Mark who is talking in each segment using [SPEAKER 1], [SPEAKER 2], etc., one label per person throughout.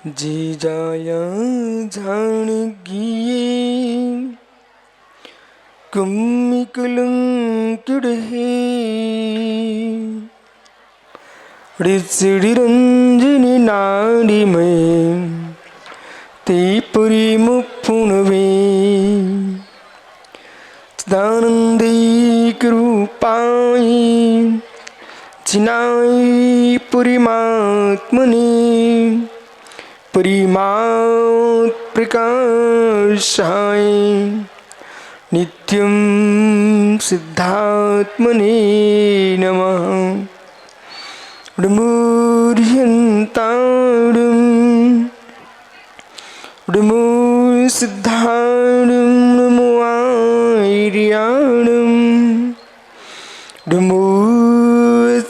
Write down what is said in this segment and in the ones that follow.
[SPEAKER 1] जी जाया जान गिए कुम्मिकुलंकिड़हे ऋषिड़ी रंजनी नाड़ी में तीपुरी मुपुनवे चिदानंदी कृपाई चिनाई पुरीमात्मनि परिमात् प्रकाशाय नित्यं सिद्धात्मने नमः। डमूर्यन्ताडं डमूर् सिद्धाडं नमो आर्याणं डमूर्छायाणं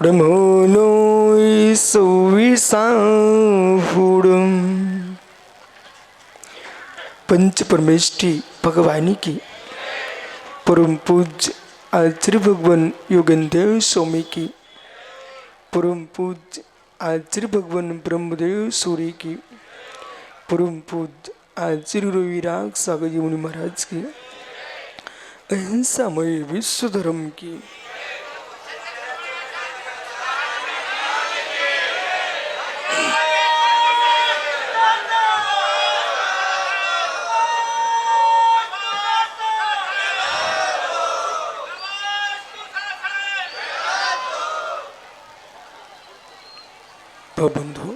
[SPEAKER 1] डमोलोय सुविसाहुडं। पंच परमेष्ठी भगवानी की परम पूज्य आचार्य भगवान योगेंद्र स्वामी की परम पूज्य आचार्य भगवान ब्रह्मदेव सूर्य की परम पूज्य आचार्य रविराग सागर जी मुनि महाराज की अहिंसामय विश्व धर्म की बंधु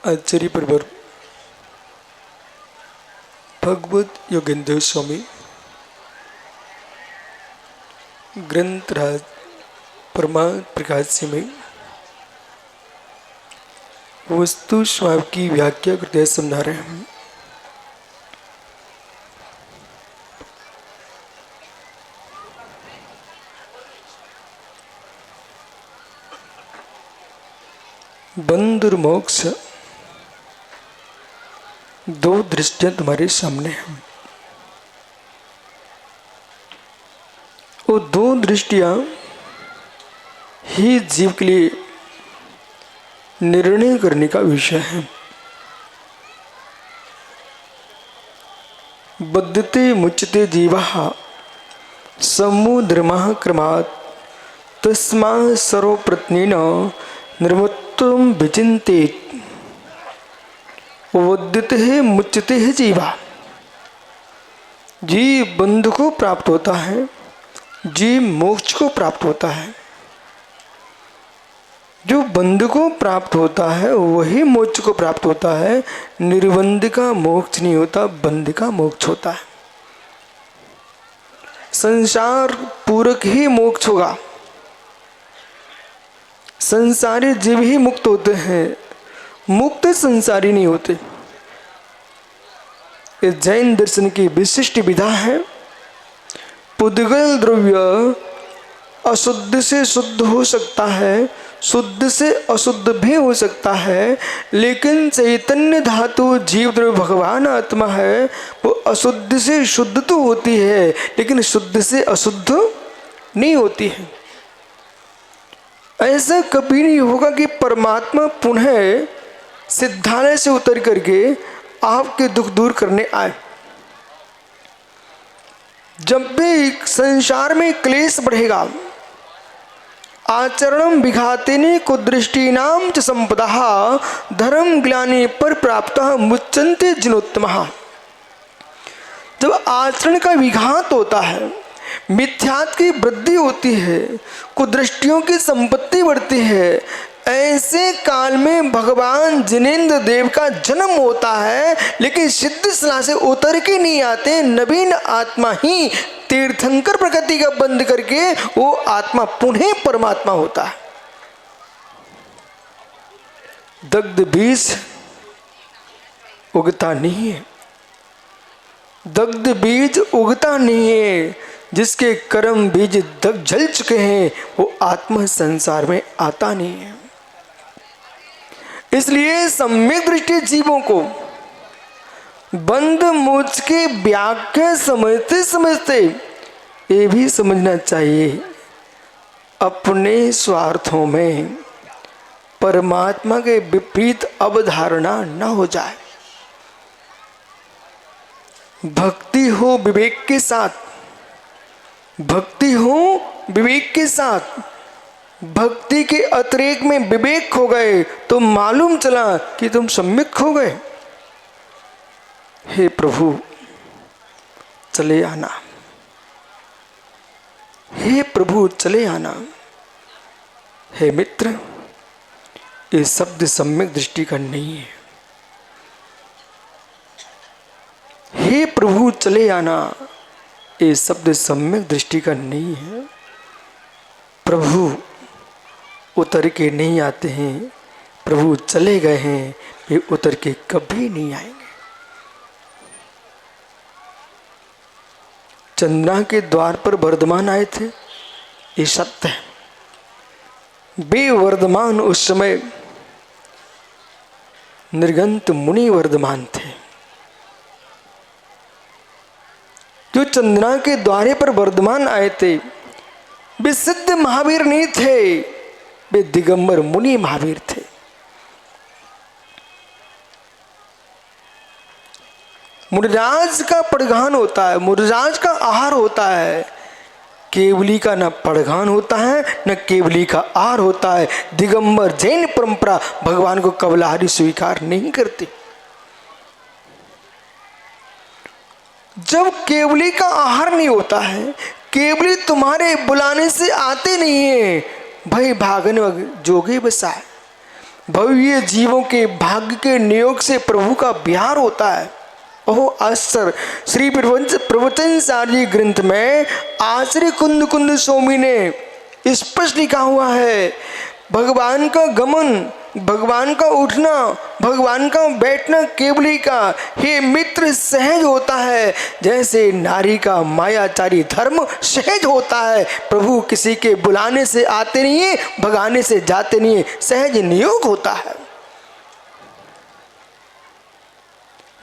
[SPEAKER 1] आचार्य परवर भगवत योगेंद्र स्वामी ग्रंथराज परमात्म प्रकाश में वस्तु स्वामी की व्याख्या करते समझा रहे हैं। बंध और मोक्ष दो दृष्टियां तुम्हारे सामने हैं। वो दो दृष्टियां ही जीव के लिए निर्णय करने का विषय है। बद्धते मुच्यते जीवः समुद्रमः क्रमात् तस्मात् सर्वप्रत्नेन निर्मत्वं विचिन्तेत। बद्धते है मुच्यते है जीवा, जीव बंध को प्राप्त होता है, जीव मोक्ष को प्राप्त होता है। जो बंध को प्राप्त होता है वही मोक्ष को प्राप्त होता है। निर्बंध का मोक्ष नहीं होता, बंध का मोक्ष होता है। संसार पूरक ही मोक्ष होगा। संसारी जीव ही मुक्त होते हैं, मुक्त संसारी नहीं होते। ये जैन दर्शन की विशिष्ट विधा है। पुद्गल द्रव्य अशुद्ध से शुद्ध हो सकता है, शुद्ध से अशुद्ध भी हो सकता है, लेकिन चैतन्य धातु जीव द्रव्य भगवान आत्मा है, वो अशुद्ध से शुद्ध तो होती है लेकिन शुद्ध से अशुद्ध नहीं होती है। ऐसा कभी नहीं होगा कि परमात्मा पुनः सिद्धालय से उतर करके आपके दुख दूर करने आए। जब भी संसार में क्लेश बढ़ेगा, आचरणम विघातिनी कुदृष्टिनाम च संपदा धर्म ग्लानि पर प्राप्त मुच्यन्ते जिनोत्तमः। जब आचरण का विघात होता है, मिथ्यात्व की वृद्धि होती है, कुदृष्टियों की संपत्ति बढ़ती है, ऐसे काल में भगवान जिनेंद्र देव का जन्म होता है, लेकिन सिद्ध सलाह से उतर के नहीं आते। नवीन आत्मा ही तीर्थंकर प्रकृति का बंद करके वो आत्मा पुनः परमात्मा होता है। दग्ध बीज उगता नहीं है, दग्ध बीज उगता नहीं है। जिसके कर्म बीज दग जल चुके हैं वो आत्मा संसार में आता नहीं है। इसलिए सम्यक दृष्टि जीवों को बंध मोक्ष की व्याख्या समझते समझते ये भी समझना चाहिए अपने स्वार्थों में परमात्मा के विपरीत अवधारणा न हो जाए। भक्ति हो विवेक के साथ, भक्ति हो विवेक के साथ। भक्ति के अतिरेक में विवेक खो गए तो मालूम चला कि तुम सम्यक खो गए। हे प्रभु चले आना, हे प्रभु चले आना। हे मित्र, ये शब्द सम्यक दृष्टि का नहीं है। हे प्रभु चले आना, ये शब्द सम्यक दृष्टि का नहीं है। प्रभु उतर के नहीं आते हैं, प्रभु चले गए हैं, वे उतर के कभी नहीं आएंगे। चंद्रमा के द्वार पर वर्धमान आए थे, ये सत्य है। वे वर्धमान उस समय निर्गंत मुनि वर्धमान थे। जो चंद्रमा के द्वारे पर वर्धमान आए थे वे सिद्ध महावीर नहीं थे, वे दिगंबर मुनि महावीर थे। मुनिराज का पड़घान होता है, मुनिराज का आहार होता है। केवली का न पड़घान होता है न केवली का आहार होता है। दिगंबर जैन परंपरा भगवान को कवलाहारी स्वीकार नहीं करती। जब केवली का आहार नहीं होता है, केवली तुम्हारे बुलाने से आते नहीं है, भय भागने जोगे बसाए। भव्य जीवों के भाग्य के नियोग से प्रभु का विहार होता है। ओह आश्चर्य! श्री प्रवचन सारी ग्रंथ में आचार्य कुंद कुंद स्वामी ने स्पष्ट लिखा हुआ है, भगवान का गमन, भगवान का उठना, भगवान का बैठना केवली का हे मित्र सहज होता है, जैसे नारी का मायाचारी धर्म सहज होता है। प्रभु किसी के बुलाने से आते नहीं है, भगाने से जाते नहीं है, सहज नियोग होता है।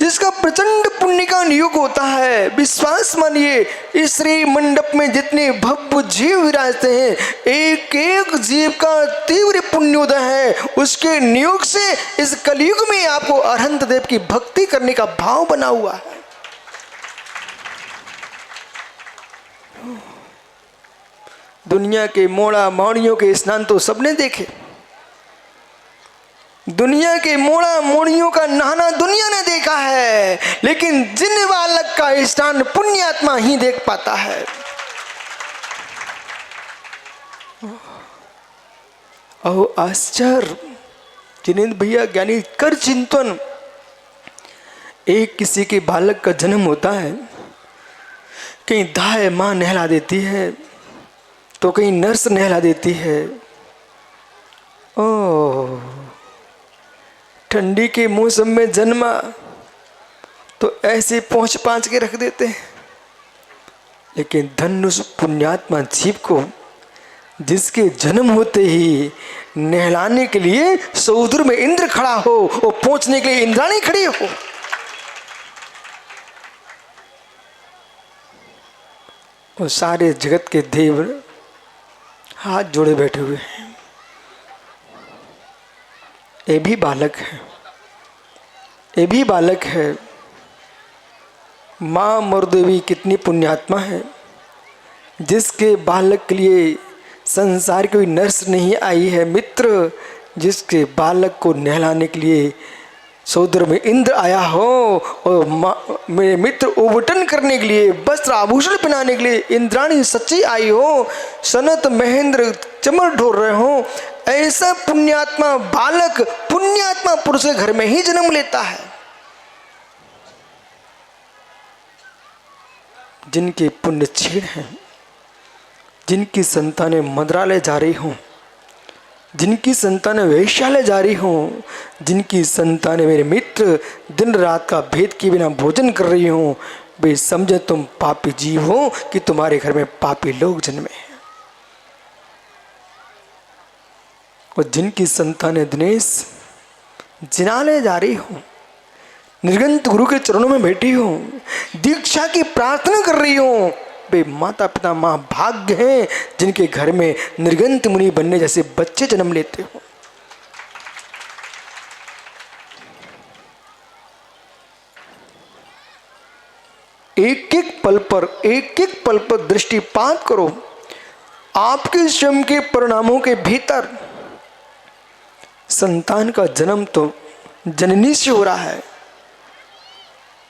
[SPEAKER 1] जिसका प्रचंड पुण्य का नियोग होता है, विश्वास मानिए इस श्री मंडप में जितने भव्य जीव विराजते हैं, एक एक जीव का तीव्र पुण्योदय है। उसके नियोग से इस कलयुग में आपको अरहंत देव की भक्ति करने का भाव बना हुआ है। दुनिया के मोड़ा मोड़ियों के स्नान तो सबने देखे, दुनिया के मोड़ा मोड़ियों का नहाना दुनिया ने देखा है, लेकिन जिन बालक का स्नान पुण्यात्मा ही देख पाता है। ओ आश्चर्य! जिनेंद्र भैया ज्ञानी कर चिंतन। एक किसी के बालक का जन्म होता है, कहीं दाई माँ नहला देती है तो कहीं नर्स नहला देती है। ओह, ठंडी के मौसम में जन्मा तो ऐसे पहुंच पांच के रख देते हैं, लेकिन धन्य उस पुण्यात्मा जीव को जिसके जन्म होते ही नहलाने के लिए समुद्र में इंद्र खड़ा हो और पहुंचने के लिए इंद्राणी खड़ी हो। और सारे जगत के देव हाथ जोड़े बैठे हुए हैं। ये भी बालक है, ये भी बालक है। माँ मोरदेवी कितनी पुण्यात्मा है, जिसके बालक के लिए संसार की कोई नर्स नहीं आई है। मित्र, जिसके बालक को नहलाने के लिए समुद्र में इंद्र आया हो और मेरे मित्र उबटन करने के लिए, वस्त्र आभूषण पहनाने के लिए इंद्राणी सच्ची आई हो, सनत महेंद्र चमर ढोर रहे हो, ऐसा पुण्यात्मा बालक पुण्यात्मा पुरुष के घर में ही जन्म लेता है। जिनके पुण्य क्षीण हैं, जिनकी संतानें मंत्रालय जा रही हों, जिनकी संतानें वैश्यालय जा रही हों, जिनकी संतानें मेरे मित्र दिन रात का भेद किए बिना भोजन कर रही हों, वे समझे तुम पापी जीव हो कि तुम्हारे घर में पापी लोग जन्मे हैं। और जिनकी संतानें दिनेश जिनालय जा रही हो, निर्गंत गुरु के चरणों में बैठी हो, दीक्षा की प्रार्थना कर रही हो, बुढ़ापे माता पिता माँ भाग्य हैं जिनके घर में निर्गंत मुनि बनने जैसे बच्चे जन्म लेते हो। एक एक पल पर दृष्टिपात करो। आपके स्वयं के परिणामों के भीतर संतान का जन्म तो जननी से हो रहा है,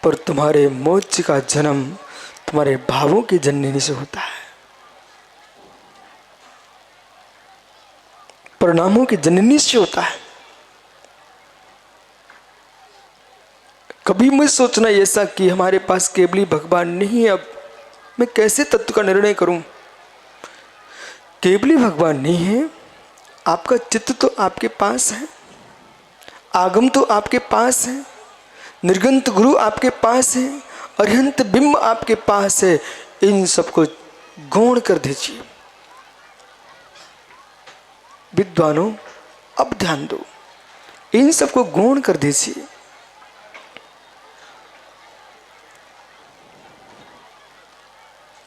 [SPEAKER 1] पर तुम्हारे मोक्ष का जन्म तुम्हारे भावों की जननी से होता है, परिणामों की जननी से होता है। कभी मत सोचना ऐसा कि हमारे पास केवली भगवान नहीं है, अब मैं कैसे तत्व का निर्णय करूं। केवली भगवान नहीं है, आपका चित्त तो आपके पास है, आगम तो आपके पास है, निर्गंत गुरु आपके पास है, अरिहंत बिंब आपके पास है। इन सबको गौण कर दीजिए। विद्वानों अब ध्यान दो, इन सबको गौण कर दीजिए।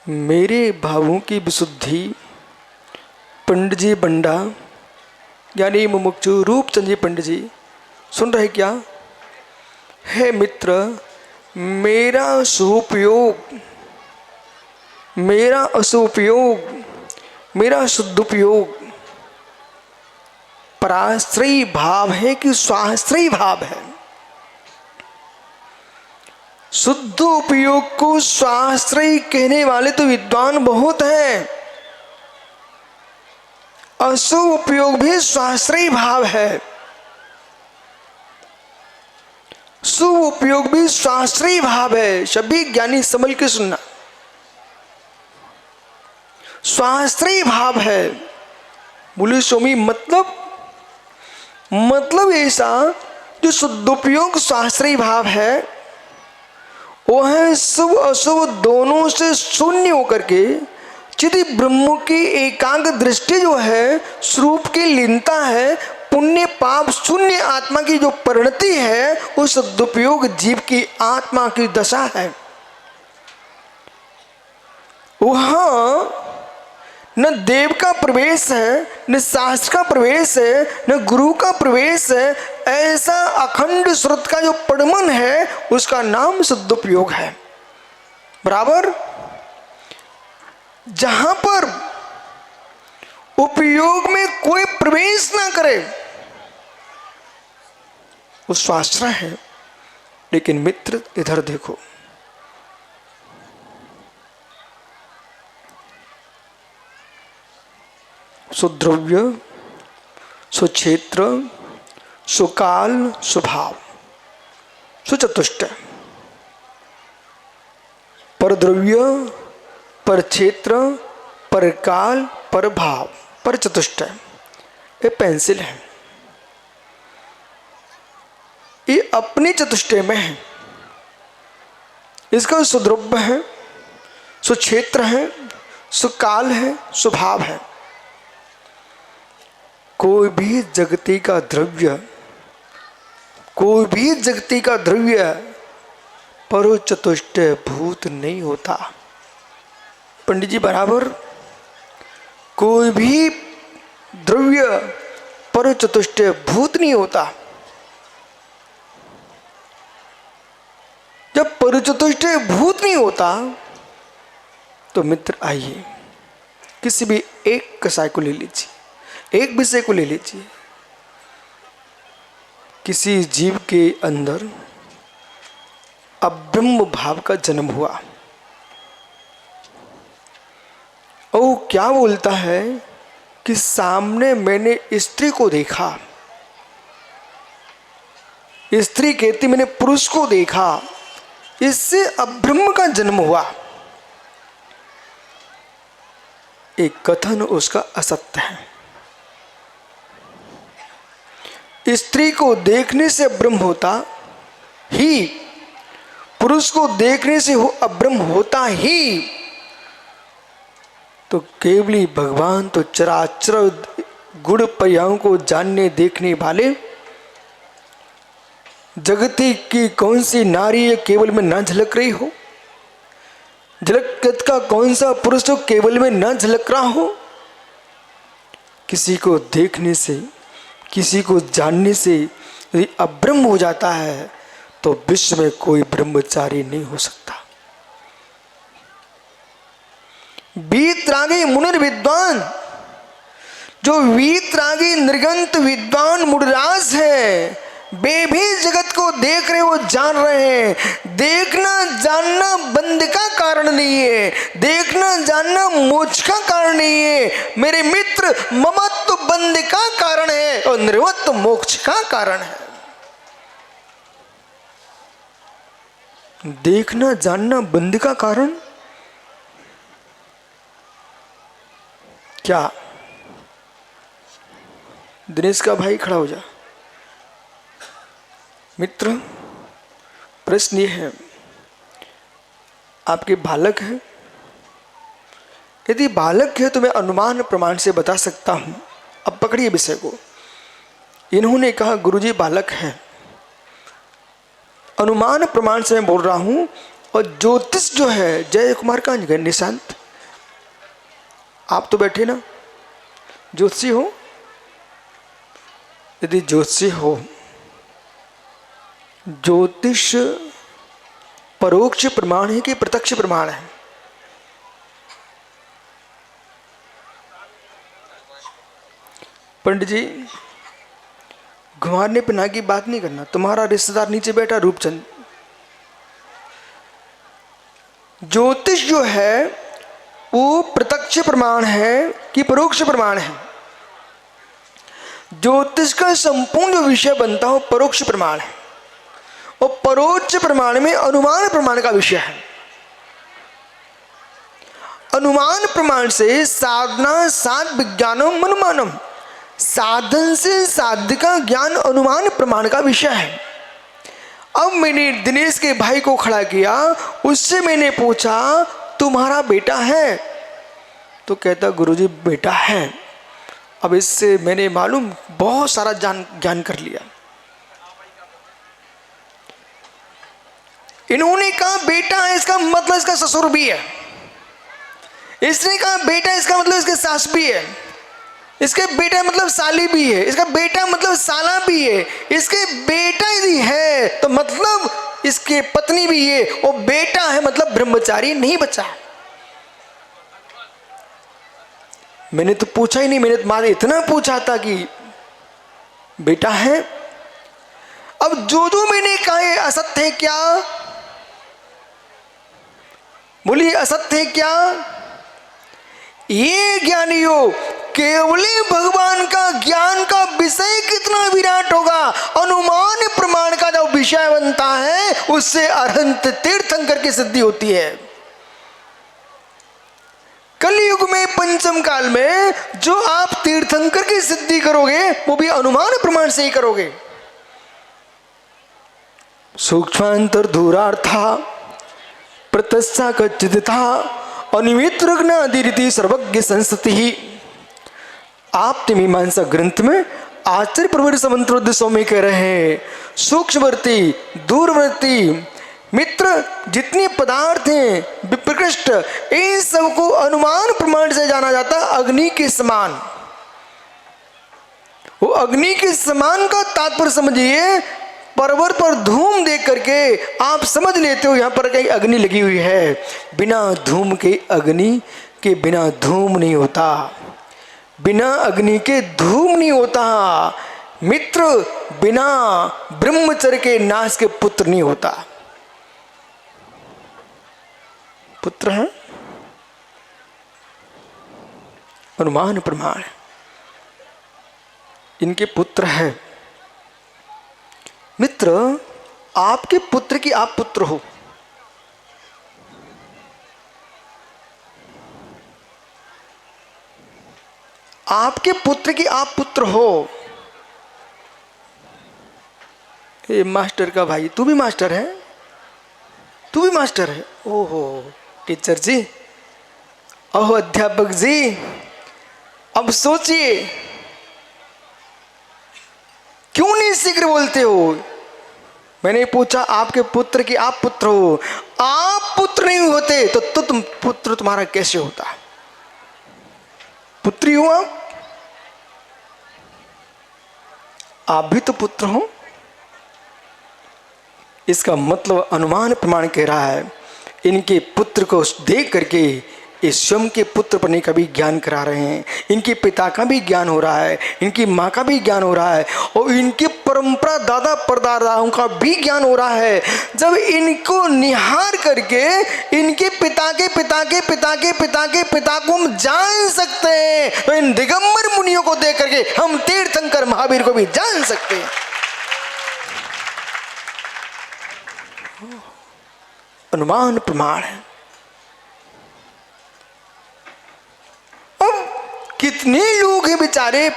[SPEAKER 1] मेरे भावों की विशुद्धि पंडित जी बंडा यानी मुमुक्षु रूपचंद जी पंडित जी सुन रहे क्या? हे मित्र, मेरा सुपयोग, मेरा असुपयोग, मेरा शुद्धोपयोग पराश्रयी भाव है कि स्वाश्रयी भाव है? शुद्ध उपयोग को स्वाश्रयी कहने वाले तो विद्वान बहुत हैं, अशुभ उपयोग भी स्वाश्रयी भाव है, शुभ उपयोग भी स्वाश्रयी भाव है। सभी ज्ञानी संभल के सुनना, स्वाश्रयी भाव है। बोले स्वामी मतलब ऐसा जो शुद्धोपयोग स्वाश्रयी भाव है वो है शुभ अशुभ दोनों से शून्य होकर के चिति ब्रह्म की एकांग दृष्टि जो है, स्वरूप की लीनता है, पुण्य पाप शून्य आत्मा की जो परिणति है, उस सदुपयोग जीव की आत्मा की दशा है। वहां न देव का प्रवेश है, न शास्त्र का प्रवेश है, न गुरु का प्रवेश है। ऐसा अखंड श्रुत का जो पड़मन है उसका नाम सदुपयोग है। बराबर जहां पर उपयोग में कोई प्रवेश ना करे वो स्वाश्रय है। लेकिन मित्र इधर देखो, सुद्रव्य, सुक्षेत्र, सुकाल, सुभाव, सुचतुष्ट, परद्रव्य, परक्षेत्र, परकाल, परभाव, परचतुष्ट। ये पेंसिल है, ये अपनी चतुष्टय में है। इसका सुद्रव्य है, सुक्षेत्र है, सुकाल है, सुभाव है। कोई भी जगती का द्रव्य, कोई भी जगती का द्रव्य परो चतुष्ट भूत नहीं होता। पंडित जी बराबर, कोई भी द्रव्य परो चतुष्ट भूत नहीं होता। जब परो चतुष्ट भूत नहीं होता तो मित्र आइए किसी भी एक कसाय को ले लीजिए, एक विषय को ले लीजिए। किसी जीव के अंदर अब्रह्म भाव का जन्म हुआ और क्या बोलता है कि सामने मैंने स्त्री को देखा, स्त्री कहती मैंने पुरुष को देखा, इससे अब्रह्म का जन्म हुआ। एक कथन उसका असत्य है। स्त्री को देखने से अब्रह्म होता ही, पुरुष को देखने से हो अब्रह्म होता ही, तो केवली भगवान तो चराचर गुण पर्यायों को जानने देखने वाले, जगती की कौन सी नारी केवल में ना झलक रही हो, जगत का कौन सा पुरुष जो केवल में न झलक रहा हो? किसी को देखने से, किसी को जानने से यदि अब्रह्म हो जाता है तो विश्व में कोई ब्रह्मचारी नहीं हो सकता। वीतरागी मुनिर विद्वान, जो वीतरागी निर्गंत विद्वान मुनिराज है, वे भी जगत को देख रहे, वो जान रहे हैं। देखना जानना बंद का कारण नहीं है, देखना जानना मोक्ष का कारण नहीं है मेरे मित्र, ममत्व बंद का कारण है और निर्वत्व मोक्ष का कारण है। देखना जानना बंद का कारण क्या? दिनेश का भाई खड़ा हो जा। मित्र, प्रश्न ये है, आपके बालक है? यदि बालक है तो मैं अनुमान प्रमाण से बता सकता हूं। अब पकड़िए विषय को। इन्होंने कहा गुरुजी बालक है, अनुमान प्रमाण से मैं बोल रहा हूं। और ज्योतिष जो है, जय कुमार कहाँ गए? निशांत, आप तो बैठे ना, ज्योतिषी हो? यदि ज्योतिषी हो, ज्योतिष परोक्ष प्रमाण है कि प्रत्यक्ष प्रमाण है? पंडित जी, घुमाने पिना की बात नहीं करना। तुम्हारा रिश्तेदार नीचे बैठा रूपचंद। ज्योतिष जो है वो प्रत्यक्ष प्रमाण है कि परोक्ष प्रमाण है? ज्योतिष का संपूर्ण जो विषय बनता हो परोक्ष प्रमाण है, और परोक्ष प्रमाण में अनुमान प्रमाण का विषय है। अनुमान प्रमाण से साधना साध विज्ञानम अनुमानम, साधन से साध्य का ज्ञान अनुमान प्रमाण का विषय है। अब मैंने दिनेश के भाई को खड़ा किया, उससे मैंने पूछा तुम्हारा बेटा है? तो कहता गुरुजी बेटा है। अब इससे मैंने मालूम बहुत सारा ज्ञान कर लिया। इन्होंने कहा बेटा है, इसका मतलब इसका ससुर भी है। इसने कहा बेटा, इसका मतलब इसके सास भी है। इसके बेटा मतलब साली भी है। इसका बेटा मतलब साला भी है। इसके बेटा यदि है तो मतलब इसके पत्नी भी है, और बेटा है मतलब ब्रह्मचारी नहीं बचा। मैंने तो पूछा ही नहीं, मैंने तो मारे इतना पूछा था कि बेटा है। अब जो मैंने कहा है असत्य है क्या? बोलिए असत्य है क्या? ये ज्ञानियों, केवली भगवान का ज्ञान का विषय कितना विराट होगा, अनुमान प्रमाण का जो विषय बनता है उससे अनंत तीर्थंकर की सिद्धि होती है। कलयुग में पंचम काल में जो आप तीर्थंकर की सिद्धि करोगे वो भी अनुमान प्रमाण से ही करोगे। सूक्ष्मांतर दूरार्था प्रत्यक्षा कच्चिता अनिमित रुग्णादिरिति सर्वज्ञ संस्थिति ही। आप मीमांसा ग्रंथ में आचार्य प्रवर समंत्रोद्देश्यों में कह रहे हैं, सूक्ष्मवर्ती दूरवर्ती मित्र जितने पदार्थ हैं विप्रकृष्ट, इन सबको अनुमान प्रमाण से जाना जाता है अग्नि के समान। वो अग्नि के समान का तात्पर्य समझिए, पर्वत पर धूम देख करके आप समझ लेते हो यहां पर कहीं अग्नि लगी हुई है। बिना धूम के अग्नि के बिना धूम नहीं होता, बिना अग्नि के धूम नहीं होता। मित्र, बिना ब्रह्मचर्य के नाश के पुत्र नहीं होता। पुत्र है अनुमान प्रमाण, इनके पुत्र है। मित्र, आपके पुत्र की आप पुत्र हो, आपके पुत्र की आप पुत्र हो। ये मास्टर का भाई, तू भी मास्टर है? तू भी मास्टर है? ओहो टीचर जी, ओहो अध्यापक जी, अब सोचिए क्यों नहीं शीघ्र बोलते हो? मैंने पूछा आपके पुत्र की आप पुत्र हो, आप पुत्र नहीं होते तो तुम पुत्र तुम्हारा कैसे होता? पुत्री हो आप भी तो पुत्र हो। इसका मतलब अनुमान प्रमाण कह रहा है, इनके पुत्र को देख करके ये स्वयं के पुत्र पत्नी का भी ज्ञान करा रहे हैं, इनके पिता का भी ज्ञान हो रहा है, इनकी माँ का भी ज्ञान हो रहा है, और इनकी परंपरा दादा परदादाओं का भी ज्ञान हो रहा है। जब इनको निहार करके इनके पिता के पिता के पिता के पिता के पिता को हम जान सकते हैं, तो इन दिगंबर मुनियों को देख करके हम तीर्थंकर महावीर को भी जान सकते हैं। अनुमान प्रमाण है। कितने लोग हैं बेचारे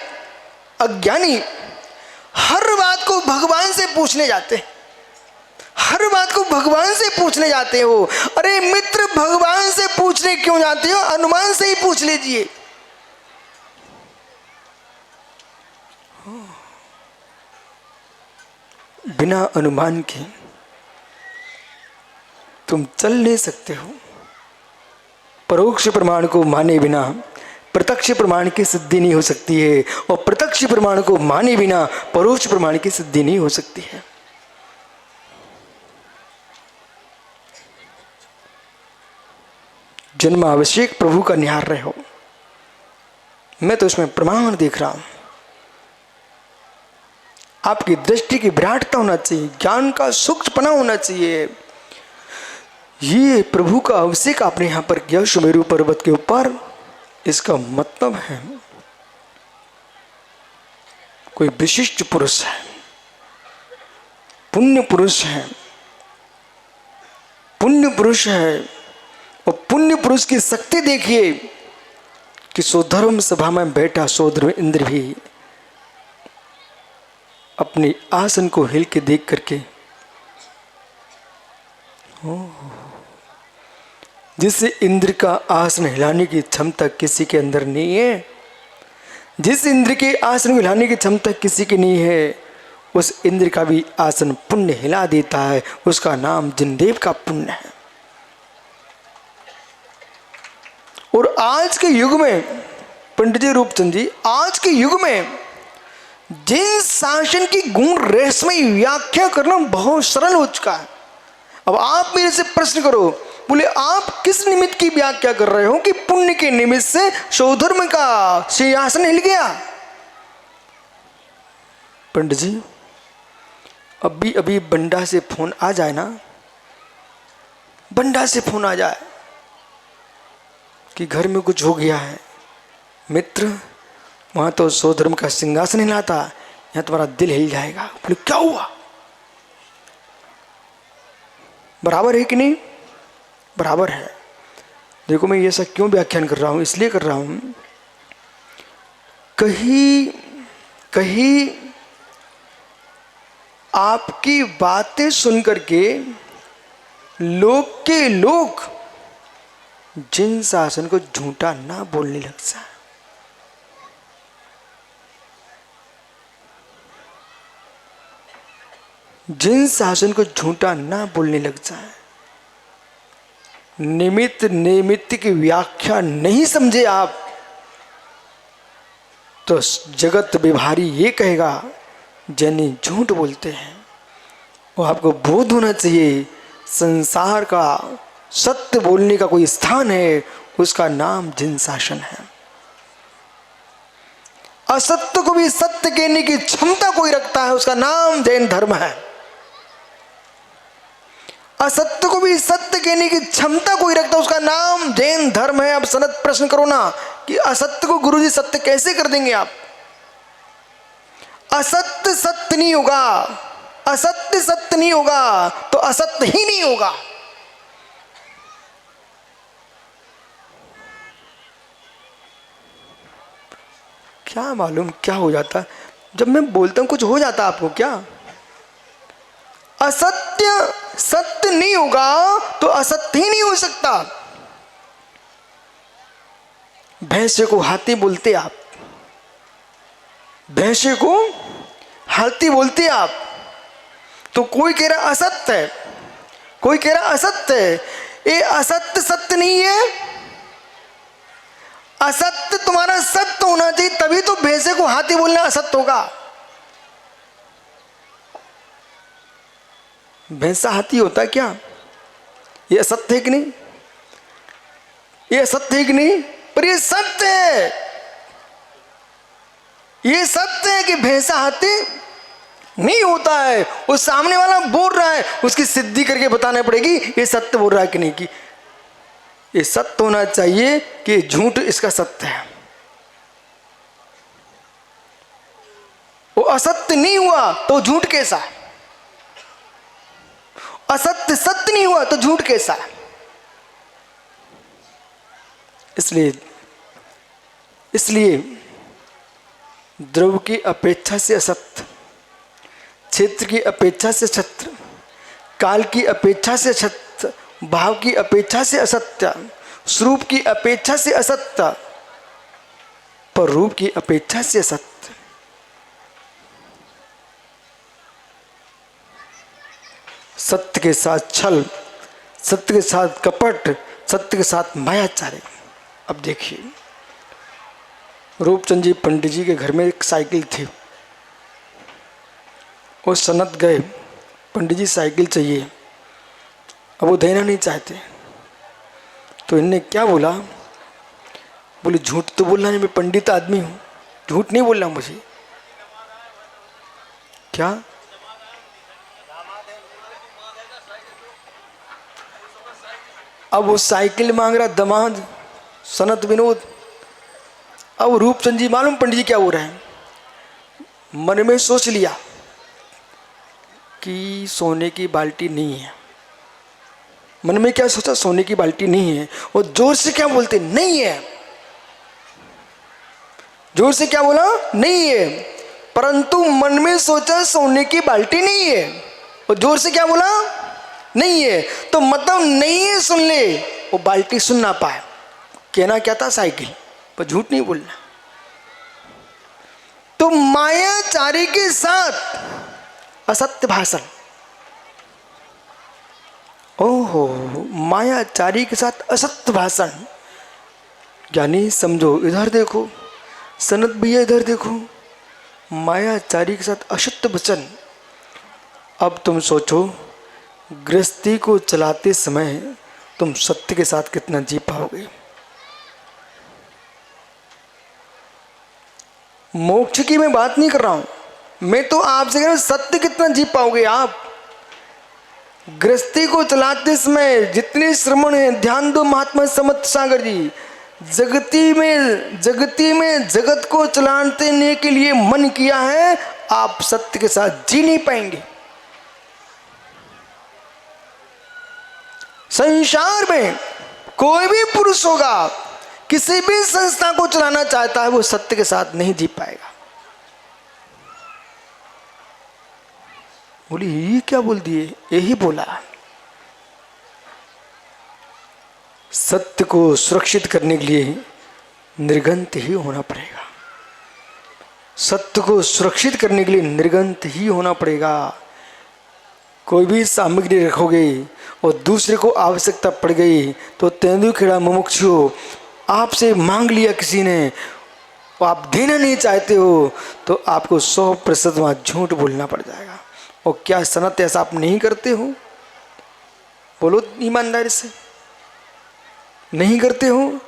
[SPEAKER 1] अज्ञानी, हर बात को भगवान से पूछने जाते हैं, हर बात को भगवान से पूछने जाते हो। अरे मित्र, भगवान से पूछने क्यों जाते हो? अनुमान से ही पूछ लीजिए। बिना अनुमान के तुम चल नहीं सकते हो। परोक्ष प्रमाण को माने बिना प्रत्यक्ष प्रमाण की सिद्धि नहीं हो सकती है, और प्रत्यक्ष प्रमाण को माने बिना परोक्ष प्रमाण की सिद्धि नहीं हो सकती है। जन्म आवश्यक प्रभु का निहार रहे हो, मैं तो इसमें प्रमाण देख रहा हूं। आपकी दृष्टि की विराटता होना चाहिए, ज्ञान का सूक्ष्मपना होना चाहिए। ये प्रभु का अभिषेक आपने यहां पर किया सुमेरु पर्वत के ऊपर, इसका मतलब है कोई विशिष्ट पुरुष है, पुण्य पुरुष है, पुण्य पुरुष है। और पुण्य पुरुष की शक्ति देखिए कि सोधर्म सभा में बैठा सोधर्म इंद्र भी अपने आसन को हिल के देख करके, जिस इंद्र का आसन हिलाने की क्षमता किसी के अंदर नहीं है, जिस इंद्र के आसन को हिलाने की क्षमता किसी की नहीं है, उस इंद्र का भी आसन पुण्य हिला देता है। उसका नाम जिनदेव का पुण्य है। और आज के युग में पंडित जी रूपचंद जी, आज के युग में जिन शासन की गुण रहस्यमय व्याख्या करना बहुत सरल हो चुका है। अब आप मेरे से प्रश्न करो, बोले आप किस निमित्त की व्याख्या कर रहे हो कि पुण्य के निमित्त से सौधर्म का सिंहासन हिल गया? पंडित जी, अभी अभी बंडा से फोन आ जाए ना, बंडा से फोन आ जाए कि घर में कुछ हो गया है, मित्र वहां तो सौधर्म का सिंहासन हिला था, यहां तुम्हारा दिल हिल जाएगा। बोले क्या हुआ? बराबर है कि नहीं? बराबर है। देखो मैं ये सब क्यों व्याख्यान कर रहा हूं, इसलिए कर रहा हूं, कहीं आपकी बातें सुन करके लोग जिन शासन को झूठा ना बोलने लग जाए। जिन शासन को झूठा ना बोलने लग जाए, निमित्त की व्याख्या नहीं समझे आप, तो जगत व्यवहारी ये कहेगा जैनी झूठ बोलते हैं। वो आपको बोध होना चाहिए, संसार का सत्य बोलने का कोई स्थान है, उसका नाम जिन शासन है। असत्य को भी सत्य कहने की क्षमता कोई रखता है, उसका नाम जैन धर्म है। असत्य को भी सत्य कहने की क्षमता कोई रखता है, उसका नाम जैन धर्म है। अब सनत प्रश्न करो ना कि असत्य को गुरुजी सत्य कैसे कर देंगे आप? असत्य सत्य नहीं होगा, असत्य सत्य नहीं होगा तो असत्य ही नहीं होगा। क्या मालूम क्या हो जाता जब मैं बोलता हूं, कुछ हो जाता आपको क्या? असत्य सत्य नहीं होगा तो असत्य ही नहीं हो सकता। भैंसे को हाथी बोलते आप, भैंसे को हाथी बोलते आप, तो तो कोई कह रहा असत्य है, कोई कह रहा असत्य है। ये असत्य सत्य नहीं है। असत्य तुम्हारा सत्य होना चाहिए, तभी तो भैंसे को हाथी बोलना असत्य होगा। भैंसा हाथी होता क्या? ये असत्य है कि नहीं? ये असत्य है कि नहीं? पर ये सत्य है। ये सत्य है कि भैंसा हाथी नहीं होता है। उस सामने वाला बोल रहा है, उसकी सिद्धि करके बताना पड़ेगी ये सत्य बोल रहा है कि नहीं। कि ये सत्य होना चाहिए कि झूठ इसका सत्य है। वो असत्य नहीं हुआ तो झूठ कैसा? असत्य सत्य नहीं हुआ तो झूठ कैसा? इसलिए द्रव्य की अपेक्षा से असत्य, क्षेत्र की अपेक्षा से सत्य, काल की अपेक्षा से सत्य, भाव की अपेक्षा से असत्य, स्वरूप की अपेक्षा से असत्य, पर रूप की अपेक्षा से असत्य। सत्य के साथ छल, सत्य के साथ कपट, सत्य के साथ मायाचार्य। अब देखिए, रूपचंद जी पंडित जी के घर में एक साइकिल थी। वो सनत गए, पंडित जी साइकिल चाहिए। अब वो देना नहीं चाहते, तो इनने क्या बोला? बोले झूठ तो बोलना नहीं, मैं पंडित आदमी हूँ, झूठ नहीं बोलना मुझे। क्या? अब वो साइकिल मांग रहा दमाद सनत विनोद। अब रूपचंद जी मालूम पंडित जी क्या हो रहा है? मन में सोच लिया कि सोने की बाल्टी नहीं है। मन में क्या सोचा? सोने की बाल्टी नहीं है। और जोर से क्या बोलते? नहीं है। जोर से क्या बोला? नहीं है। परंतु मन में सोचा सोने की बाल्टी नहीं है, और जोर से क्या बोला? नहीं है। तो मतलब नहीं है सुन ले, वो बाल्टी सुन ना पाए। कहना क्या था? साइकिल, पर झूठ नहीं बोलना। तो मायाचारी के साथ असत्य भाषण। ओहो, मायाचारी के साथ असत्य भाषण। यानी समझो, इधर देखो सनत भैया, इधर देखो, मायाचारी के साथ असत्य वचन। अब तुम सोचो, गृहस्थी को चलाते समय तुम सत्य के साथ कितना जी पाओगे? मोक्ष की मैं बात नहीं कर रहा हूं, मैं तो आपसे कह रहा हूं सत्य कितना जी पाओगे आप? गृहस्थी को चलाते समय जितने श्रमण हैं, ध्यान दो महात्मा समर्थ सागर जी, जगती में जगत को चलाने के लिए मन किया है, आप सत्य के साथ जी नहीं पाएंगे। संसार में कोई भी पुरुष होगा, किसी भी संस्था को चलाना चाहता है, वो सत्य के साथ नहीं जी पाएगा। बोली ये क्या बोल दिए? यही बोला, सत्य को सुरक्षित करने के लिए निर्गंत ही होना पड़ेगा। सत्य को सुरक्षित करने के लिए निर्गंत ही होना पड़ेगा। कोई भी सामग्री रखोगे और दूसरे को आवश्यकता पड़ गई तो तेंदुखेड़ा मुमुक्षु आपसे मांग लिया किसी ने, आप देना नहीं चाहते हो, तो आपको 100% वहाँ झूठ बोलना पड़ जाएगा। और क्या सनत ऐसा आप नहीं करते हो? बोलो ईमानदारी से, नहीं करते हो?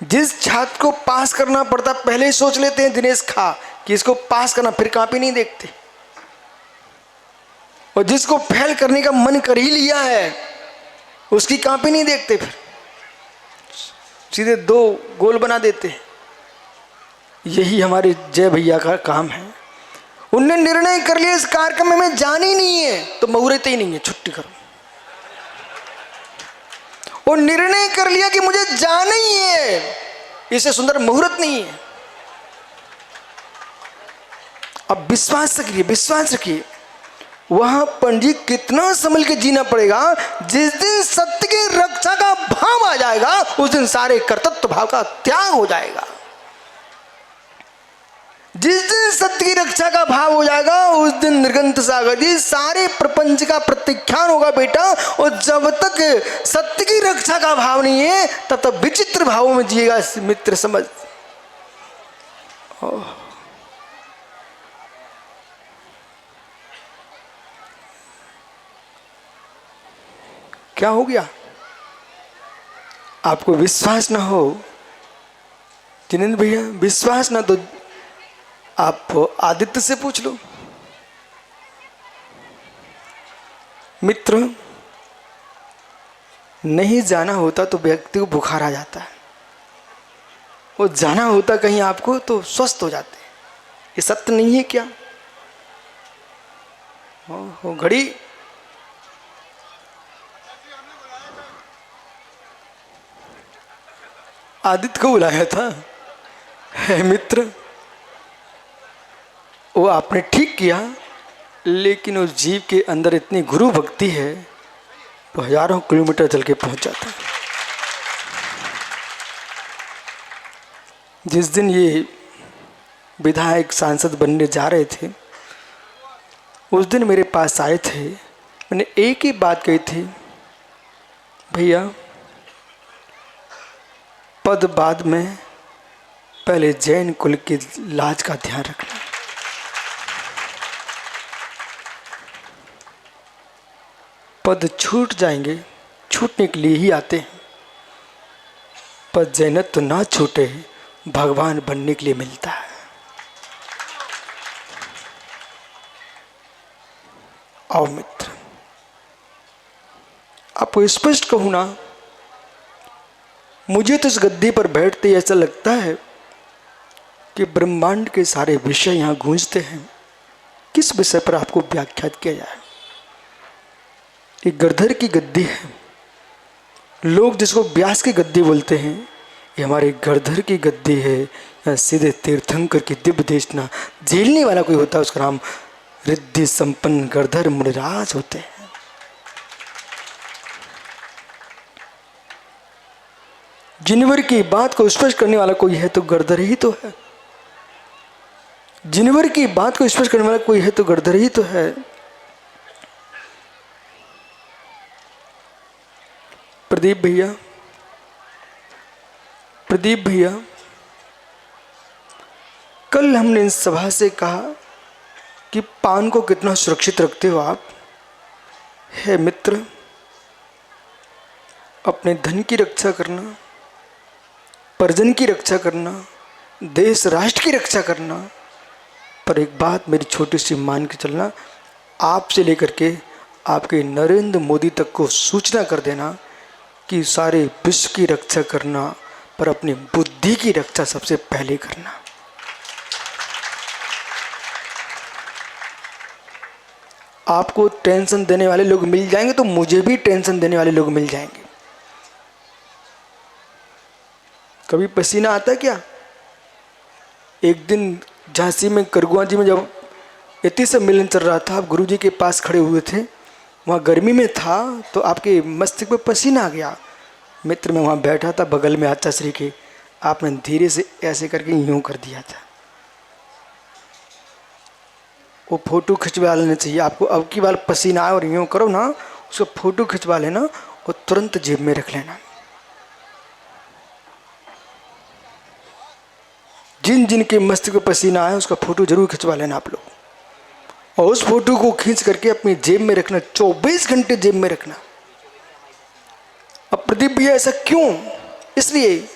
[SPEAKER 1] जिस छात्र को पास करना पड़ता पहले ही सोच लेते हैं दिनेश खा कि इसको पास करना, फिर कॉपी नहीं देखते। और जिसको फेल करने का मन कर ही लिया है उसकी कॉपी नहीं देखते, फिर सीधे 2 गोल बना देते हैं। यही हमारे जय भैया का काम है। उनने निर्णय कर लिया इस कार्यक्रम में जाना ही नहीं है, तो मुहूर्त ही नहीं है, छुट्टी करो। वो निर्णय कर लिया कि मुझे जाना ही है, इससे सुंदर मुहूर्त नहीं है। अब विश्वास रखिए, विश्वास रखिए, वहां पंडित कितना संभल के जीना पड़ेगा। जिस दिन सत्य की रक्षा का भाव आ जाएगा, उस दिन सारे कर्तृत्व भाव का त्याग हो जाएगा। जिस दिन सत्य की रक्षा का भाव हो जाएगा उस दिन निर्गंत सागर जी सारे प्रपंच का प्रत्याख्यान होगा बेटा। और जब तक सत्य की रक्षा का भाव नहीं है तब तक विचित्र भावों में जिएगा मित्र समझ। क्या हो गया? आपको विश्वास ना हो जिनेंद्र भैया, विश्वास ना तो आप आदित्य से पूछ लो। मित्र, नहीं जाना होता तो व्यक्ति को बुखार आ जाता है, और जाना होता कहीं आपको तो स्वस्थ हो जाते हैं। ये सत्य नहीं है क्या? हो घड़ी आदित्य को बुलाया था। है मित्र, वो आपने ठीक किया, लेकिन उस जीव के अंदर इतनी गुरु भक्ति है तो हजारों किलोमीटर चल के पहुंच जाता है। जिस दिन ये विधायक सांसद बनने जा रहे थे उस दिन मेरे पास आए थे। मैंने एक ही बात कही थी, भैया पद बाद में, पहले जैन कुल की लाज का ध्यान रखना। पद छूट जाएंगे, छूटने के लिए ही आते हैं। पद जैनत तो ना छूटे, भगवान बनने के लिए मिलता है। आओ मित्र, आपको स्पष्ट कहूं ना, मुझे तो इस गद्दी पर बैठते ऐसा लगता है कि ब्रह्मांड के सारे विषय यहां गूंजते हैं। किस विषय पर आपको व्याख्यात किया जाए? एक गिरधर की गद्दी है, लोग जिसको व्यास की गद्दी बोलते हैं, ये हमारे गिरधर की गद्दी है। या सीधे तीर्थंकर की दिव्य देशना झेलने वाला कोई होता है उसका नाम रिद्धि संपन्न गिरधर मुनिराज होते हैं। जिनवर की बात को स्पष्ट करने वाला कोई है तो गिरधर ही तो है। जिनवर की बात को स्पष्ट करने वाला कोई है तो गिरधर ही तो है। प्रदीप भैया, कल हमने इस सभा से कहा कि पान को कितना सुरक्षित रखते हो आप। है मित्र, अपने धन की रक्षा करना, परिजन की रक्षा करना, देश राष्ट्र की रक्षा करना, पर एक बात मेरी छोटी सी मान के चलना, आपसे लेकर के आपके नरेंद्र मोदी तक को सूचना कर देना कि सारे विश्व की रक्षा करना, पर अपनी बुद्धि की रक्षा सबसे पहले करना। आपको टेंशन देने वाले लोग मिल जाएंगे तो मुझे भी टेंशन देने वाले लोग मिल जाएंगे। कभी पसीना आता है क्या? एक दिन झांसी में करगुआ जी में जब इति सम्मेलन चल रहा था, आप गुरु जी के पास खड़े हुए थे, वहाँ गर्मी में था तो आपके मस्तिष्क में पसीना आ गया। मित्र, मैं वहाँ बैठा था बगल में आचा श्री के, आपने धीरे से ऐसे करके यूँ कर दिया था। वो फोटो खिंचवा लेना चाहिए आपको। अब की बार पसीना आए और यूँ करो ना, उसको फोटो खिंचवा लेना और तुरंत जेब में रख लेना। जिन जिन के मस्तिष्क में पसीना आए उसका फोटो जरूर खिंचवा लेना आप लोग, और उस फोटो को खींच करके अपनी जेब में रखना, 24 घंटे जेब में रखना। अब प्रदीप भैया ऐसा क्यों? इसलिए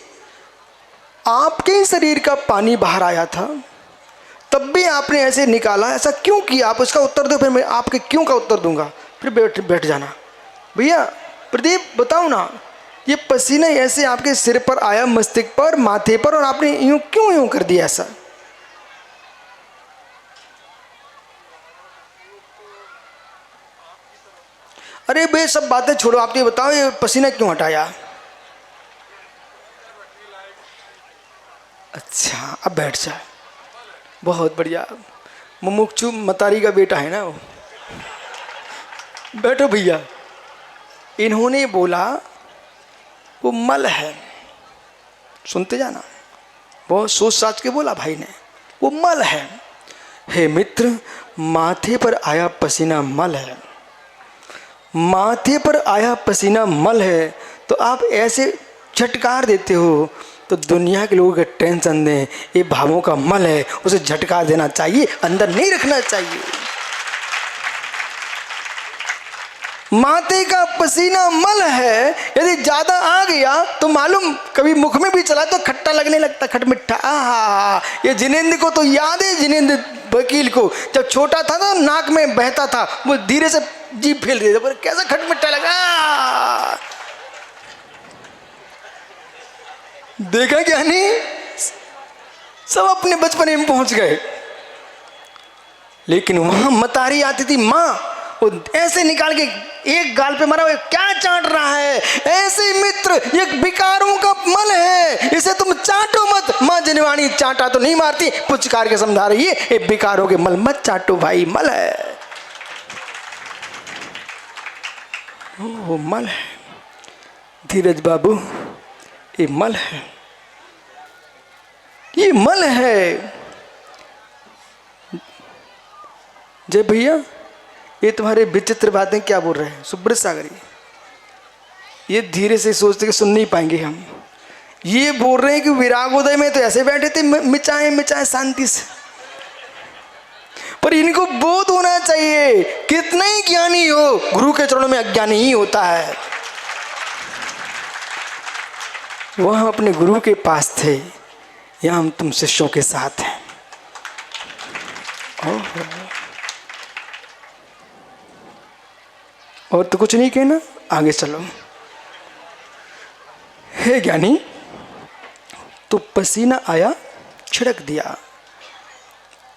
[SPEAKER 1] आपके शरीर का पानी बाहर आया था तब भी आपने ऐसे निकाला, ऐसा क्यों किया? आप उसका उत्तर दो, फिर मैं आपके क्यों का उत्तर दूंगा। फिर बैठ जाना। भैया प्रदीप बताओ ना, ये पसीना ऐसे आपके सिर पर आया, मस्तिष्क पर, माथे पर, और आपने यूं क्यों कर दिया ऐसा? अरे बे सब बातें छोड़ो, आप ये बताओ ये पसीना क्यों हटाया? अच्छा अब बैठ जा, बहुत बढ़िया। मुमुक्षु मतारी का बेटा है ना वो। बैठो भैया। इन्होंने बोला वो मल है, सुनते जाना, बहुत सोच साच के बोला भाई ने, वो मल है। हे मित्र, माथे पर आया पसीना मल है, माथे पर आया पसीना मल है, तो आप ऐसे झटकार देते हो तो दुनिया के लोगों के टेंशन दें, ये भावों का मल है, उसे झटकार देना चाहिए, अंदर नहीं रखना चाहिए। माथे का पसीना मल है, यदि ज्यादा आ गया तो मालूम कभी मुख में भी चला तो खट्टा लगने लगता, खटमिठा। आहा, ये जिनेंद्र को तो याद है, जिनेंद्र वकील को जब छोटा था तो नाक में बहता था, वो धीरे से जीभ फेल रही थी, पर कैसा खटमिठा लगा। देखा क्या नहीं, सब अपने बचपने में पहुंच गए। लेकिन वहां मतारी आती थी माँ, वो ऐसे निकाल के एक गाल पे मारा, क्या चाट रहा है, ऐसे मित्र ये विकारों का मल है, इसे तुम चाटो मत। माँ जनवाणी चाटा तो नहीं मारती, पुचकार के समझा रही है, ये विकारों के मल मत चाटो भाई, मल है, वो मल है। धीरज बाबू, ये मल है, ये मल है। जय भैया, ये तुम्हारे विचित्र बातें क्या बोल रहे हैं सुब्रत सागरी, ये धीरे से सोचते कि सुन नहीं पाएंगे हम। ये बोल रहे हैं कि विरागोदय में तो ऐसे बैठे थे मिचाए मिचाए शांति से, पर इनको बोध होना चाहिए, कितना ही ज्ञानी हो गुरु के चरणों में अज्ञानी ही होता है। वह अपने गुरु के पास थे, यहाँ हम तुम शिष्यों के साथ हैं। और तो कुछ नहीं कहना, आगे चलो। हे ज्ञानी, तो पसीना आया, छिड़क दिया।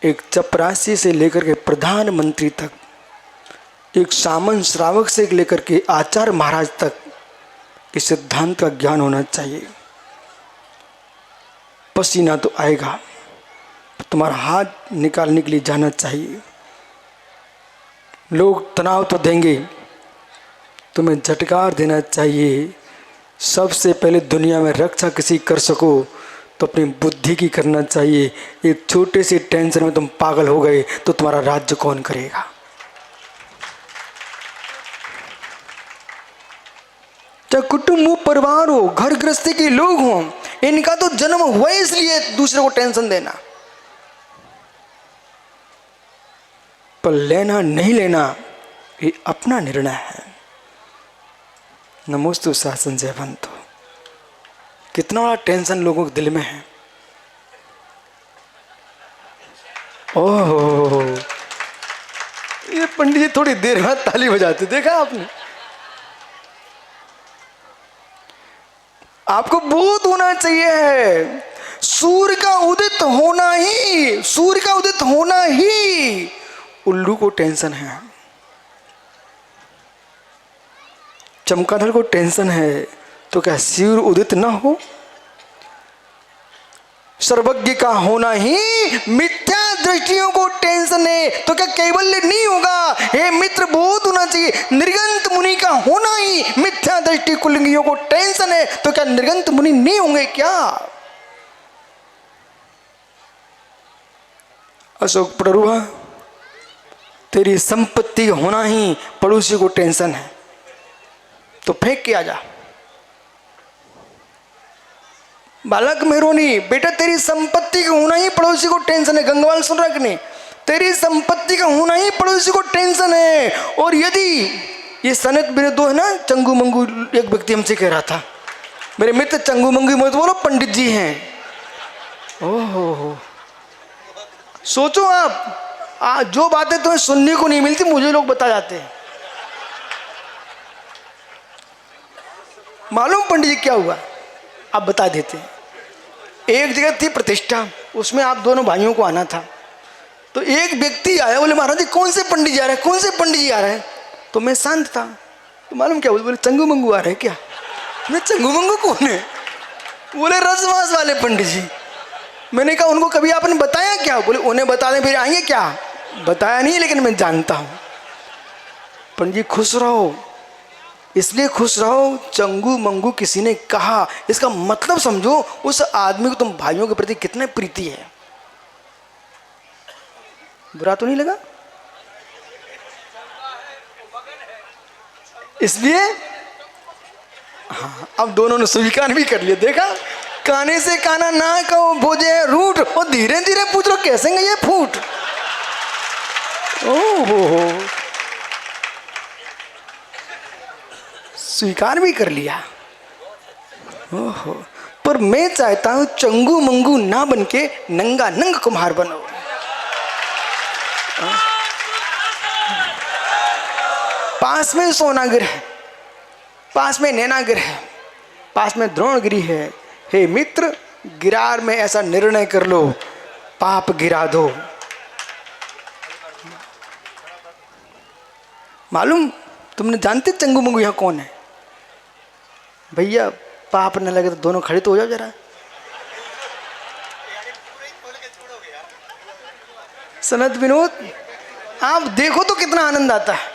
[SPEAKER 1] एक चपरासी से लेकर के प्रधानमंत्री तक, एक सामंत श्रावक से लेकर के आचार्य महाराज तक इस सिद्धांत का ज्ञान होना चाहिए। पसीना तो आएगा, तुम्हारा हाथ निकालने के लिए जाना चाहिए। लोग तनाव तो देंगे, तुम्हें झटकार देना चाहिए। सबसे पहले दुनिया में रक्षा किसी कर सको तो अपनी बुद्धि की करना चाहिए। एक छोटे से टेंशन में तुम पागल हो गए तो तुम्हारा राज्य कौन करेगा। चाहे कुटुंब हो, परिवार हो, घर गृहस्थी के लोग हों, इनका तो जन्म हुआ इसलिए दूसरे को टेंशन देना। पर लेना नहीं लेना ये अपना निर्णय है। नमोस्तु शासन जयवंतो। कितना बड़ा टेंशन लोगों के दिल में है। ओह, ये पंडित जी थोड़ी देर बाद ताली बजाते, देखा आपने। आपको बोध होना चाहिए, सूर्य का उदित होना ही, सूर्य का उदित होना ही उल्लू को टेंशन है, चमगादड़ को टेंशन है, तो क्या सूर्य उदित ना हो। सर्वज्ञ का होना ही मिथ्या दृष्टियों को टेंशन है, तो क्या कैवल्य नहीं होगा। हे मित्र, बोध होना चाहिए, निर्गंत मुनि का होना ही मिथ्या दृष्टि कुलिंगियों को टेंशन है, तो क्या निर्गंत मुनि नहीं होंगे क्या। अशोक प्ररुआ, तेरी संपत्ति होना ही पड़ोसी को टेंशन है, तो फेंक के आ जा। बालक मेहरोनी, बेटा तेरी संपत्ति का होना ही पड़ोसी को टेंशन है। गंगवाल सुन रहा कि नहीं, तेरी संपत्ति का होना ही पड़ोसी को टेंशन है। और यदि ये सनत बिरदो है ना, चंगू मंगू, एक व्यक्ति हमसे कह रहा था, मेरे मित्र चंगू मंगू मत बोलो, पंडित जी हैं। ओहो, सोचो आप, जो बातें तुम्हें सुनने को नहीं मिलती मुझे लोग बता जाते हैं। मालूम पंडित जी क्या हुआ, आप बता देते हैं। एक जगह थी प्रतिष्ठा, उसमें आप दोनों भाइयों को आना था। तो एक व्यक्ति आया, बोले महाराज जी कौन से पंडित जी आ रहे हैं, कौन से पंडित जी आ रहे हैं। तो मैं शांत था, तो मालूम क्या बोले, चंगू मंगू आ रहे हैं क्या। मैं चंगू मंगू कौन है। बोले रसवास वाले पंडित जी। मैंने कहा उनको कभी आपने बताया क्या। बोले उन्हें बता दें फिर आएंगे क्या। बताया नहीं, लेकिन मैं जानता हूँ। पंडित जी खुश रहो, इसलिए खुश रहो, चंगू मंगू किसी ने कहा, इसका मतलब समझो उस आदमी को तुम भाइयों के प्रति कितने प्रीति है। बुरा तो नहीं लगा? इसलिए हाँ, अब दोनों ने स्वीकार भी कर लिया। देखा, काने से काना ना कहो भोजे रूट, और धीरे धीरे पूछ लो कैसे गए ये फूट। ओहो, स्वीकार भी कर लिया। ओहो, पर मैं चाहता हूं चंगू मंगू ना बनके नंगा नंग कुम्हार बनो। पास में सोनागिर है, पास में नैनागिर है, पास में द्रोणगिरी है। हे मित्र, गिरार में ऐसा निर्णय कर लो, पाप गिरा दो। मालूम, तुमने जानते चंगू मंगू यहाँ कौन है? भैया पाप न लगे तो दोनों खड़े तो हो जाओ जरा। सनत विनोद, आप देखो तो कितना आनंद आता है।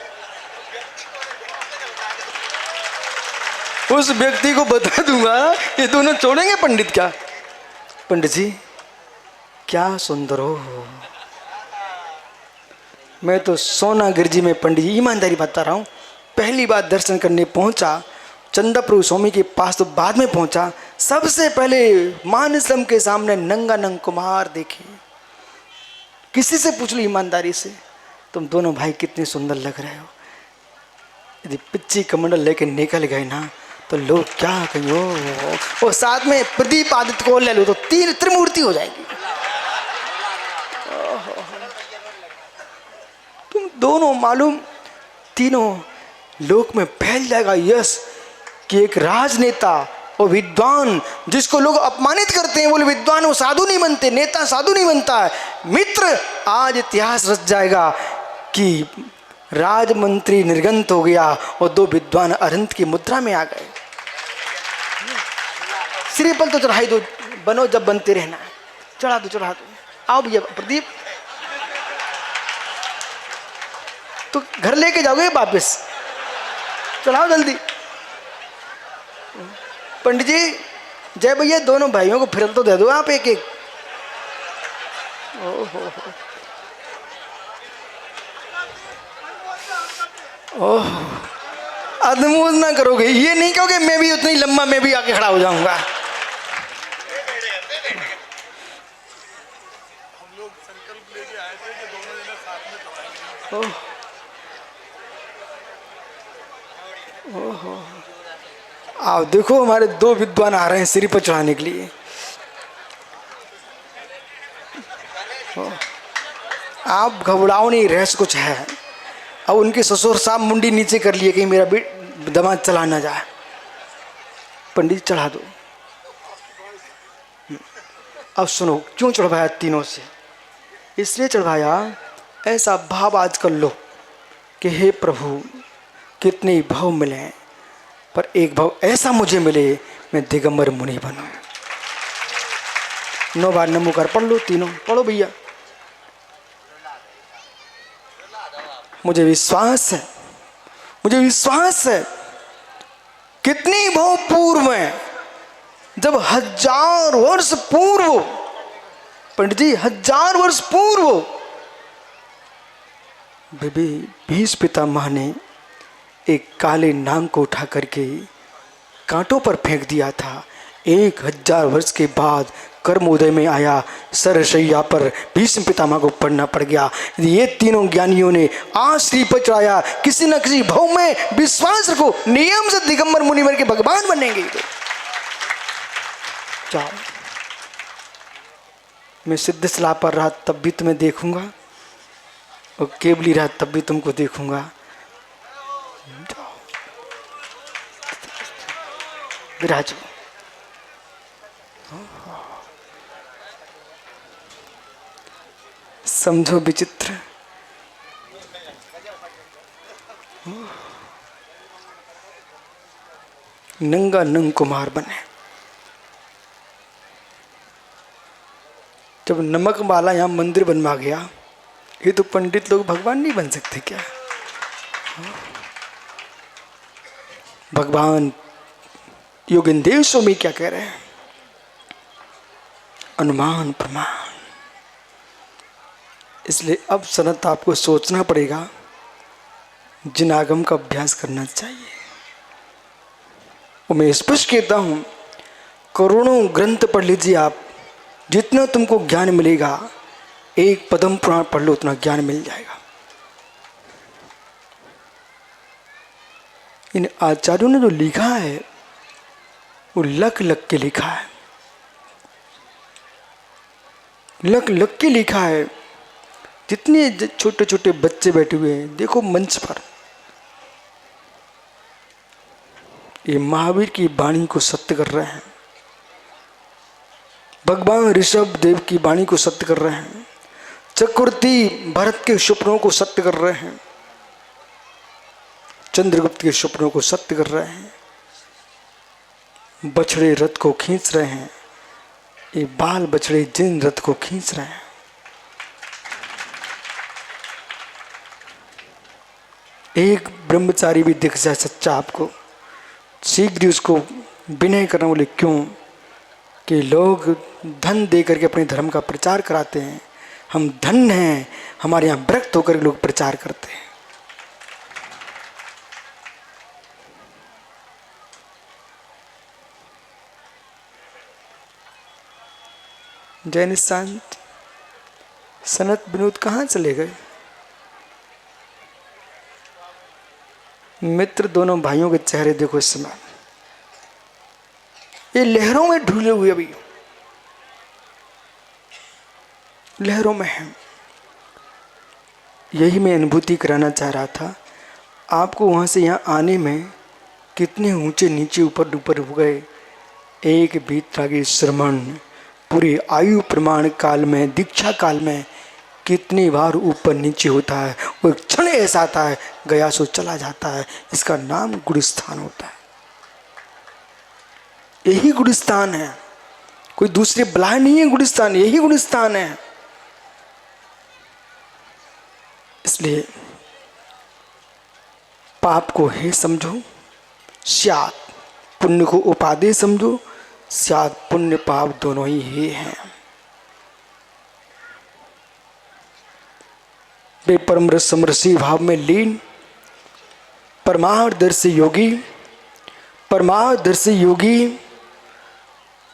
[SPEAKER 1] उस व्यक्ति को बता दूंगा, ये दोनों छोड़ेंगे पंडित क्या? पंडित जी क्या सुंदर हो। मैं तो सोनागिर जी में, पंडित जी ईमानदारी बता रहा हूँ, पहली बार दर्शन करने पहुंचा, चंदा प्रभु स्वामी के पास तो बाद में पहुंचा। सबसे पहले मानसम के सामने नंगा नंग कुम्हार देखे। किसी से पूछ लो ईमानदारी से, तुम दोनों भाई कितने सुंदर लग रहे हो। यदि पिच्ची कमंडल लेके निकल गए ना तो लोग क्या कहो, और साथ में प्रदीप आदित्य को ले लो तो तीन त्रिमूर्ति हो जाएगी। तुम दोनों मालूम, तीनों लोक में फैल जाएगा यश कि एक राजनेता और विद्वान, जिसको लोग अपमानित करते हैं, बोले विद्वान वो साधु नहीं बनते, नेता साधु नहीं बनता है। मित्र, आज इतिहास रच जाएगा कि राजमंत्री निर्गंत हो गया और दो विद्वान अरंत की मुद्रा में आ गए। श्रीफल तो चढ़ाई दो, बनो जब बनते रहना। चढ़ा दो चढ़ा दो। आओ भैया प्रदीप, तो घर लेके जाओगे वापिस? चढ़ाओ जल्दी। पंडित जी जय भैया, दोनों भाइयों को फिर तो दे दो आप एक एक। ओह, अदमोज ना करोगे, ये नहीं कहोगे मैं भी उतनी लंबा मैं भी आके खड़ा हो जाऊंगा। आओ देखो, हमारे दो विद्वान आ रहे हैं सिर पर चढ़ाने के लिए। आप घबराओ नहीं, रहस्य कुछ है। अब उनके ससुर साहब मुंडी नीचे कर लिए कहीं मेरा दमाद चला ना जाए। पंडित चढ़ा दो। अब सुनो, क्यों चढ़वाया तीनों से? इसलिए चढ़वाया, ऐसा भाव आज कर लो कि हे प्रभु, कितने भाव मिले पर एक भाव ऐसा मुझे मिले, मैं दिगंबर मुनि बनूं। 9 बार नमोकार पढ़ लो, तीनों पढ़ो भैया। मुझे विश्वास है, मुझे विश्वास है, कितनी भाव पूर्व है, जब 1000 वर्ष पूर्व, पंडित जी 1000 वर्ष पूर्व भीष्म पितामह ने एक काले नाग को उठा करके कांटों पर फेंक दिया था। 1000 वर्ष के बाद कर्मोदय में आया, सरशैया पर भीष्म पितामह को पढ़ना पड़ गया। ये तीनों ज्ञानियों ने आज श्री पर चढ़ाया, किसी न किसी भाव में विश्वास रखो, नियम से दिगंबर मुनिवर के भगवान बनेंगे। जाओ, मैं सिद्ध सलाह पर रहा तब भी तुम्हें देखूंगा, और केवली रहा तब भी तुमको देखूंगा। जाओ विराजो। समझो विचित्र, नंगा नंग कुमार बने। जब नमक वाला यहाँ मंदिर बनवा गया, ये तो पंडित लोग भगवान नहीं बन सकते क्या? भगवान योगिंदेव स्वामी क्या कह रहे हैं? अनुमान प्रमाण, इसलिए अब सनत आपको सोचना पड़ेगा, जिन आगम का अभ्यास करना चाहिए। और मैं स्पष्ट कहता हूँ, करोड़ों ग्रंथ पढ़ लीजिए आप, जितना तुमको ज्ञान मिलेगा, एक पद्म पुराण पढ़ लो उतना ज्ञान मिल जाएगा। इन आचार्यों ने जो लिखा है वो लख लख के लिखा है, लख लख के लिखा है। जितने छोटे छोटे बच्चे बैठे हुए हैं देखो मंच पर, ये महावीर की वाणी को सत्य कर रहे हैं, भगवान ऋषभ देव की वाणी को सत्य कर रहे हैं, चक्रवर्ती भरत के स्वप्नों को सत्य कर रहे हैं, चंद्रगुप्त के स्वप्नों को सत्य कर रहे हैं, बछड़े रथ को खींच रहे हैं, ये बाल बछड़े जिन रथ को खींच रहे हैं। एक ब्रह्मचारी भी दिख जाए सच्चा आपको, शीघ्र उसको विनय करना बोले, क्यों कि लोग धन दे करके अपने धर्म का प्रचार कराते हैं, हम धन्य हैं, हमारे यहाँ विरक्त होकर लोग प्रचार करते हैं। जैन शांत सनत विनोद कहाँ चले गए? मित्र दोनों भाइयों के चेहरे देखो इस समय, ये लहरों में ढूले हुए, अभी लहरों में हैं। यही मैं अनुभूति कराना चाह रहा था आपको। वहाँ से यहाँ आने में कितने ऊंचे नीचे ऊपर ऊपर हो गए। एक बीतरागी श्रमण पूरे आयु प्रमाण काल में, दीक्षा काल में कितनी बार ऊपर नीचे होता है। वो एक क्षण ऐसा आता है, गया सो चला जाता है। इसका नाम गुरुस्थान होता है। यही गुरुस्थान है, कोई दूसरे बला नहीं है। गुरुस्थान यही गुरुस्थान है। इसलिए पाप को हे समझो, स्यात् पुण्य को उपादेय समझो, स्यात् पुण्य पाप दोनों ही हे हैं। वे परम रस समरसी भाव में लीन परमार्दर्शी योगी, परमार्दर्शी योगी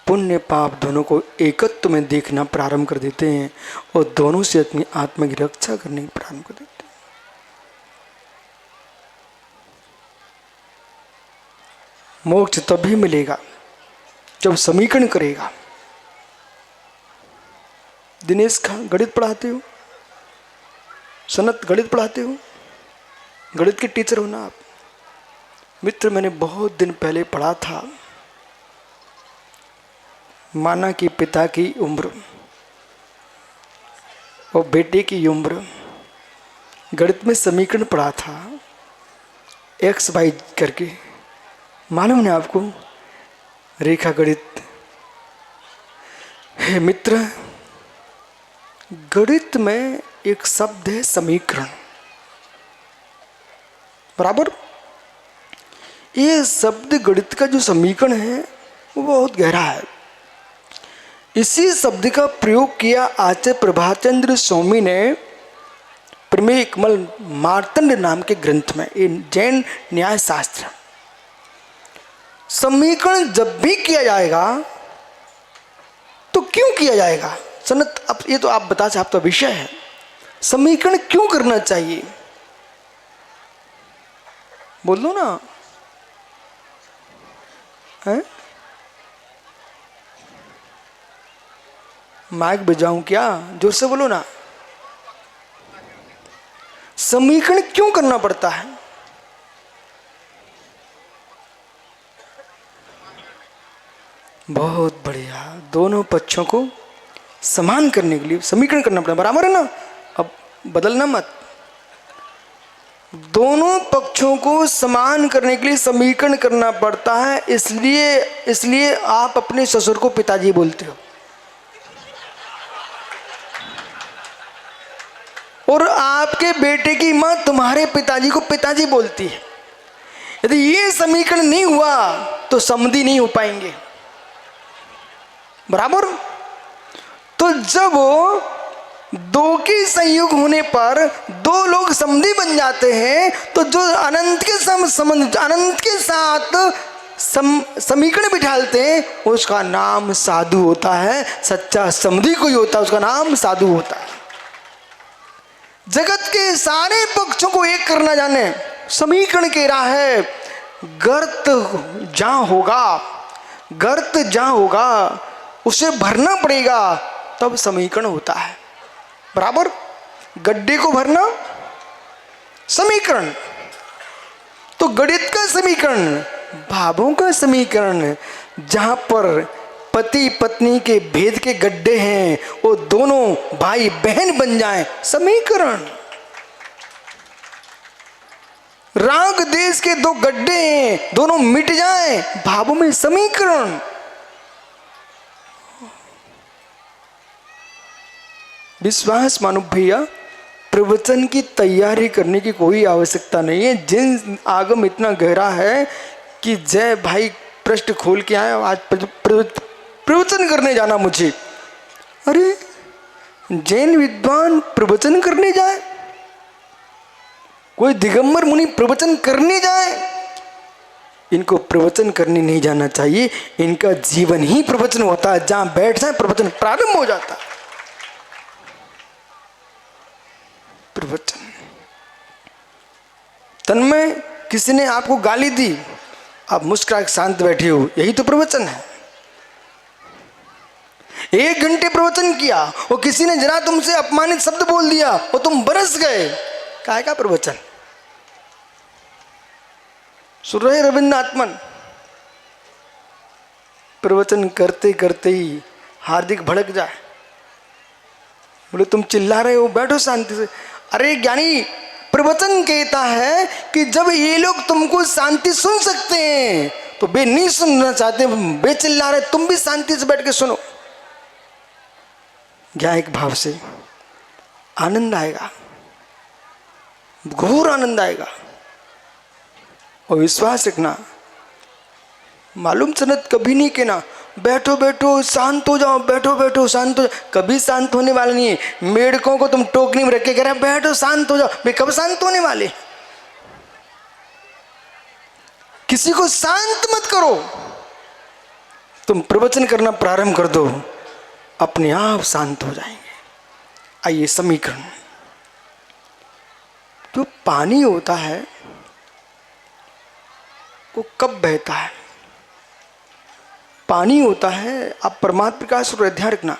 [SPEAKER 1] पुण्य पाप दोनों को एकत्व में देखना प्रारंभ कर देते हैं और दोनों से अपनी आत्मा की रक्षा करने की प्रारंभ कर देते हैं। मोक्ष तभी मिलेगा जब समीकरण करेगा। दिनेश खा गणित पढ़ाते हो, सनत गणित पढ़ाते हो, गणित के टीचर हो ना आप। मित्र मैंने बहुत दिन पहले पढ़ा था, माना कि पिता की उम्र और बेटे की उम्र, गणित में समीकरण पढ़ा था एक्स वाई करके। मालूम है आपको रेखा गणित है मित्र। गणित में एक शब्द है समीकरण, बराबर। ये शब्द गणित का जो समीकरण है वो बहुत गहरा है। इसी शब्द का प्रयोग किया आचार्य प्रभाचंद्र स्वामी ने प्रमेय कमल मार्तंड नाम के ग्रंथ में, ये जैन न्याय शास्त्र। समीकरण जब भी किया जाएगा तो क्यों किया जाएगा सनत? अब ये तो आप बता सकते, आपका विषय है। समीकरण क्यों करना चाहिए बोल दो ना, है? माइक बजाऊं क्या? जोर से बोलो ना। समीकरण क्यों करना पड़ता है? बहुत बढ़िया। दोनों पक्षों को समान करने के लिए समीकरण करना पड़ता है, बराबर है ना? अब बदलना मत। दोनों पक्षों को समान करने के लिए समीकरण करना पड़ता है। इसलिए आप अपने ससुर को पिताजी बोलते हो और आपके बेटे की मां तुम्हारे पिताजी को पिताजी बोलती है। यदि ये समीकरण नहीं हुआ तो समधि नहीं हो पाएंगे, बराबर। तो जब दो के संयोग होने पर दो लोग समधी बन जाते हैं, तो जो अनंत के संबंध अनंत के साथ समीकरण बिठालते हैं उसका नाम साधु होता है। सच्चा समधी कोई होता है उसका नाम साधु होता है। जगत के सारे पक्षों को एक करना जाने समीकरण कह रहा है। गर्त जहां होगा उसे भरना पड़ेगा, तब समीकरण होता है। बराबर, गड्ढे को भरना समीकरण, तो गणित का समीकरण, भावों का समीकरण, जहां पर पति पत्नी के भेद के गड्ढे हैं वो दोनों भाई बहन बन जाएं, समीकरण। राग देश के दो गड्ढे हैं दोनों मिट जाएं, भावों में समीकरण। विश्वास मानो भैया, प्रवचन की तैयारी करने की कोई आवश्यकता नहीं है। जिन आगम इतना गहरा है कि जय भाई पृष्ठ खोल के आए, आज प्रवचन करने जाना मुझे। अरे जैन विद्वान प्रवचन करने जाए, कोई दिगंबर मुनि प्रवचन करने जाए, इनको प्रवचन करने नहीं जाना चाहिए। इनका जीवन ही प्रवचन होता है, जहां बैठ जाए प्रवचन प्रारंभ हो जाता है। प्रवचन तन्मय, किसी ने आपको गाली दी, आप मुस्कुरा के शांत बैठे हो, यही तो प्रवचन है। 1 घंटे प्रवचन किया और किसी ने जरा तुमसे अपमानित शब्द बोल दिया और तुम बरस गए, काय का प्रवचन? सुन रहे रविंद्र आत्मन, प्रवचन करते करते ही हार्दिक भड़क जाए, बोले तुम चिल्ला रहे हो, बैठो शांति से। अरे ज्ञानी, प्रवचन कहता है कि जब ये लोग तुमको शांति सुन सकते हैं तो बे नहीं सुनना चाहते, बे चिल्ला रहे, तुम भी शांति से बैठ के सुनो। ज्ञायक भाव से आनंद आएगा, घोर आनंद आएगा। और विश्वास रखना, मालूम सनत कभी नहीं कहना बैठो बैठो शांत हो जाओ, बैठो बैठो शांत हो जाओ, कभी शांत होने वाला नहीं है। मेढकों को तुम टोकरी में रख के कह रहे बैठो शांत हो जाओ, वे कब शांत होने वाले? किसी को शांत मत करो, तुम प्रवचन करना प्रारंभ कर दो, अपने आप शांत हो जाएंगे। आइए समीकरण। जो पानी होता है वो कब बहता है? पानी होता है, आप परमात्मा प्रकाश और ध्यान रखना,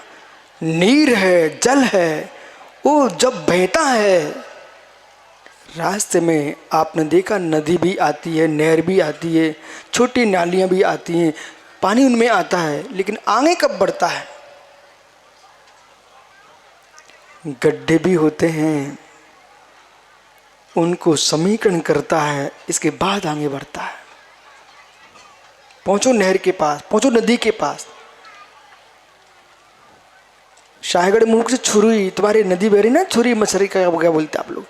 [SPEAKER 1] नीर है, जल है, वो जब बहता है, रास्ते में आपने देखा नदी भी आती है, नहर भी आती है, छोटी नालियां भी आती हैं, पानी उनमें आता है, लेकिन आगे कब बढ़ता है? गड्ढे भी होते हैं, उनको समीकरण करता है, इसके बाद आगे बढ़ता है। पहुंचो नहर के पास, पहुंचो नदी के पास। शाहगढ़ मुख से छुरी, तुम्हारी नदी बह रही ना, छुरी मछली का क्या बोलते आप लोग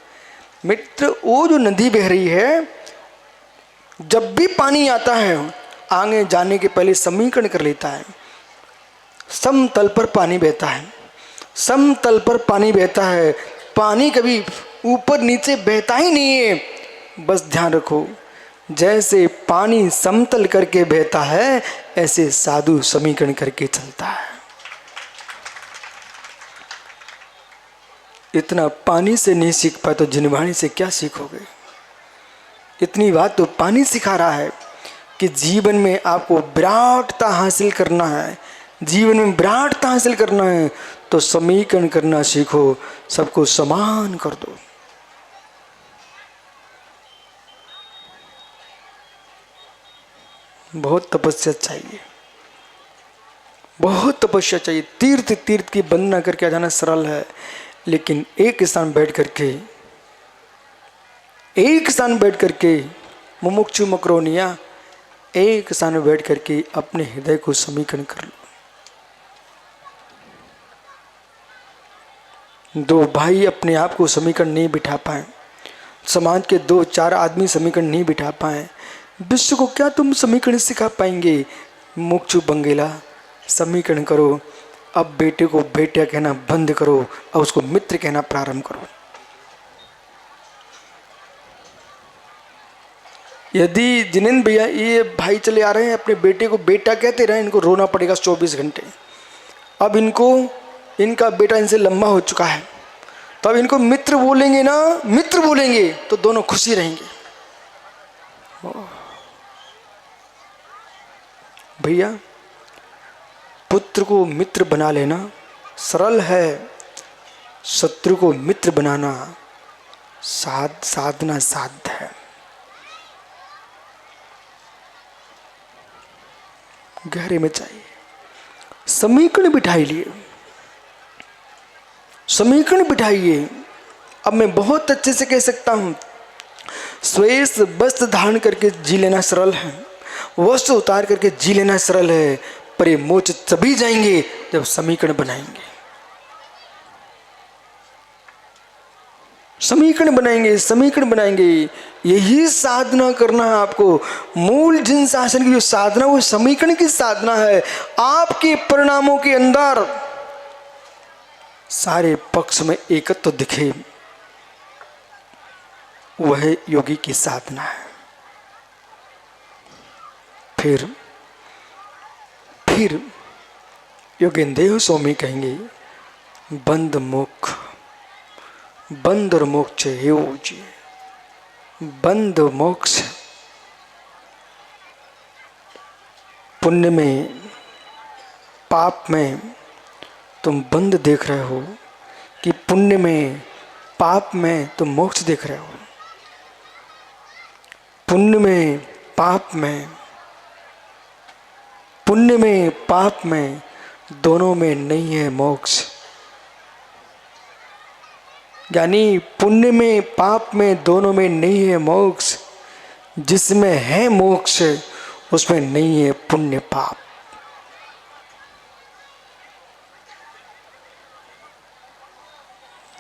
[SPEAKER 1] मित्र, वो जो नदी बह रही है, जब भी पानी आता है आगे जाने के पहले समीकरण कर लेता है। समतल पर पानी बहता है, समतल पर पानी बहता है, पानी कभी ऊपर नीचे बहता ही नहीं है। बस ध्यान रखो, जैसे पानी समतल करके बहता है, ऐसे साधु समीकरण करके चलता है। इतना पानी से नहीं सीख पाए तो जिनवाणी से क्या सीखोगे? इतनी बात तो पानी सिखा रहा है कि जीवन में आपको विराटता हासिल करना है, जीवन में विराटता हासिल करना है तो समीकरण करना सीखो, सबको समान कर दो। बहुत तपस्या चाहिए, बहुत तपस्या चाहिए। तीर्थ तीर्थ की वंदना करके आ जाना सरल है, लेकिन एक स्थान बैठ करके मुमुक्षु मकरोनिया, एक स्थान में बैठ करके अपने हृदय को समीकरण कर लो। दो भाई अपने आप को समीकरण नहीं बिठा पाए, समाज के 2-4 आदमी समीकरण नहीं बिठा पाए, विश्व को क्या तुम समीकरण सिखा पाएंगे? मुक्षु बंगेला, समीकरण करो, अब बेटे को बेटा कहना बंद करो और उसको मित्र कहना प्रारंभ करो। यदि जिनेंद्र भैया ये भाई चले आ रहे हैं अपने बेटे को बेटा कहते रहे, इनको रोना पड़ेगा 24 घंटे। अब इनका बेटा इनसे लंबा हो चुका है, तो अब इनको मित्र बोलेंगे ना, मित्र बोलेंगे तो दोनों खुशी रहेंगे। भैया पुत्र को मित्र बना लेना सरल है, शत्रु को मित्र बनाना साधना साध्य है। गहरे में चाहिए। समीकरण बिठाइए, समीकरण बिठाइए। अब मैं बहुत अच्छे से कह सकता हूं, श्वेत वस्त्र धारण करके जी लेना सरल है, वस्त्र उतार करके जी लेना सरल है, पर ये मोच तभी जाएंगे जब समीकरण बनाएंगे। समीकरण बनाएंगे, समीकरण बनाएंगे। यही साधना करना है आपको। मूल जिन शासन की जो साधना वो समीकरण की साधना है। आपके परिणामों के अंदर सारे पक्ष में एकत्व तो दिखे, वह योगी की साधना है। फिर योगेंद्र स्वामी कहेंगे बंद मुख बंद और मोक्ष योज, बंद मोक्ष। पुण्य में पाप में तुम बंद देख रहे हो कि पुण्य में पाप में तुम मोक्ष देख रहे हो? पुण्य में पाप में, पुण्य में पाप में दोनों में नहीं है मोक्ष। यानी पुण्य में पाप में दोनों में नहीं है मोक्ष। जिसमें है मोक्ष उसमें नहीं है पुण्य पाप।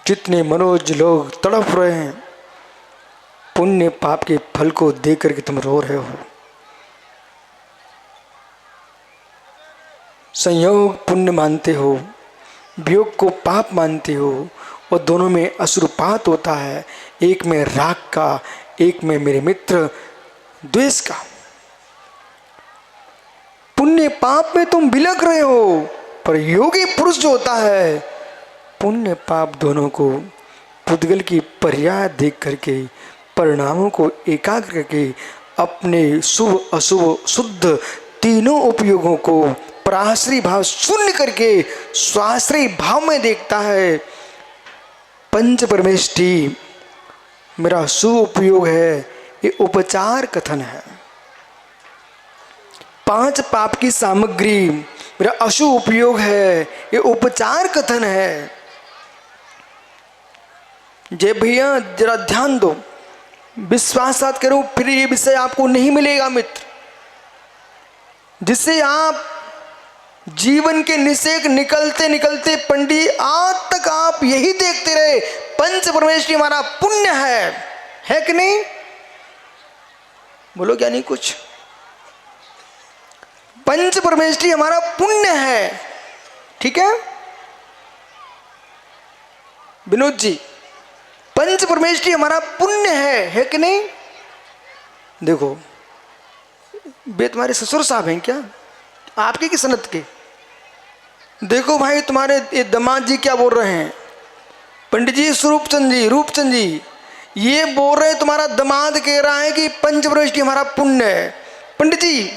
[SPEAKER 1] जितने मनोज लोग तड़प रहे हैं पुण्य पाप के फल को देख करके तुम रो रहे हो। संयोग पुण्य मानते हो, वियोग को पाप मानते हो, और दोनों में असुरपात होता है। एक में राग का, एक में मेरे मित्र द्वेष का। पुण्य पाप में तुम बिलक रहे हो, पर योगी पुरुष जो होता है पुण्य पाप दोनों को पुद्गल की पर्याय देख करके, परिणामों को एकाग्र करके, अपने शुभ अशुभ शुद्ध तीनों उपयोगों को पराश्रय भाव शून्य करके स्वाश्रय भाव में देखता है। पंच परमेष्टि मेरा शुभ उपयोग है, ये उपचार कथन है। पांच पाप की सामग्री मेरा अशुभ उपयोग है, ये उपचार कथन है। जय भैया जरा ध्यान दो, विश्वास साथ करो, फिर ये विषय आपको नहीं मिलेगा मित्र, जिससे आप जीवन के निषेक निकलते निकलते पंडित आज तक आप यही देखते रहे पंच परमेश्वरी हमारा पुण्य है कि नहीं? बोलो क्या नहीं कुछ? पंच परमेश्वरी हमारा पुण्य है, ठीक है विनोद जी? पंच परमेश्वरी हमारा पुण्य है कि नहीं? देखो वे तुम्हारे ससुर साहब हैं क्या? आपके की सनत के? देखो भाई तुम्हारे ये दामाद जी क्या बोल रहे हैं, पंडित जी रूपचंद जी ये बोल रहे हैं, तुम्हारा दामाद कह रहा है कि पंच परमेश्वरी हमारा पुण्य है। पंडित जी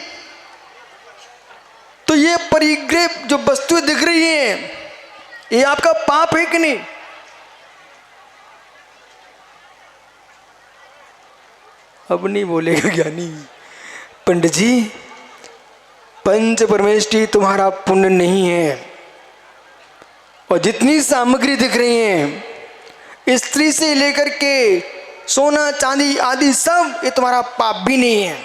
[SPEAKER 1] तो ये परिग्रह जो वस्तुएं दिख रही हैं ये आपका पाप है कि नहीं? अब नहीं बोलेगा ज्ञानी। पंडित जी पंच परमेष्टि तुम्हारा पुण्य नहीं है, और जितनी सामग्री दिख रही है स्त्री से लेकर के सोना चांदी आदि सब ये तुम्हारा पाप भी नहीं है।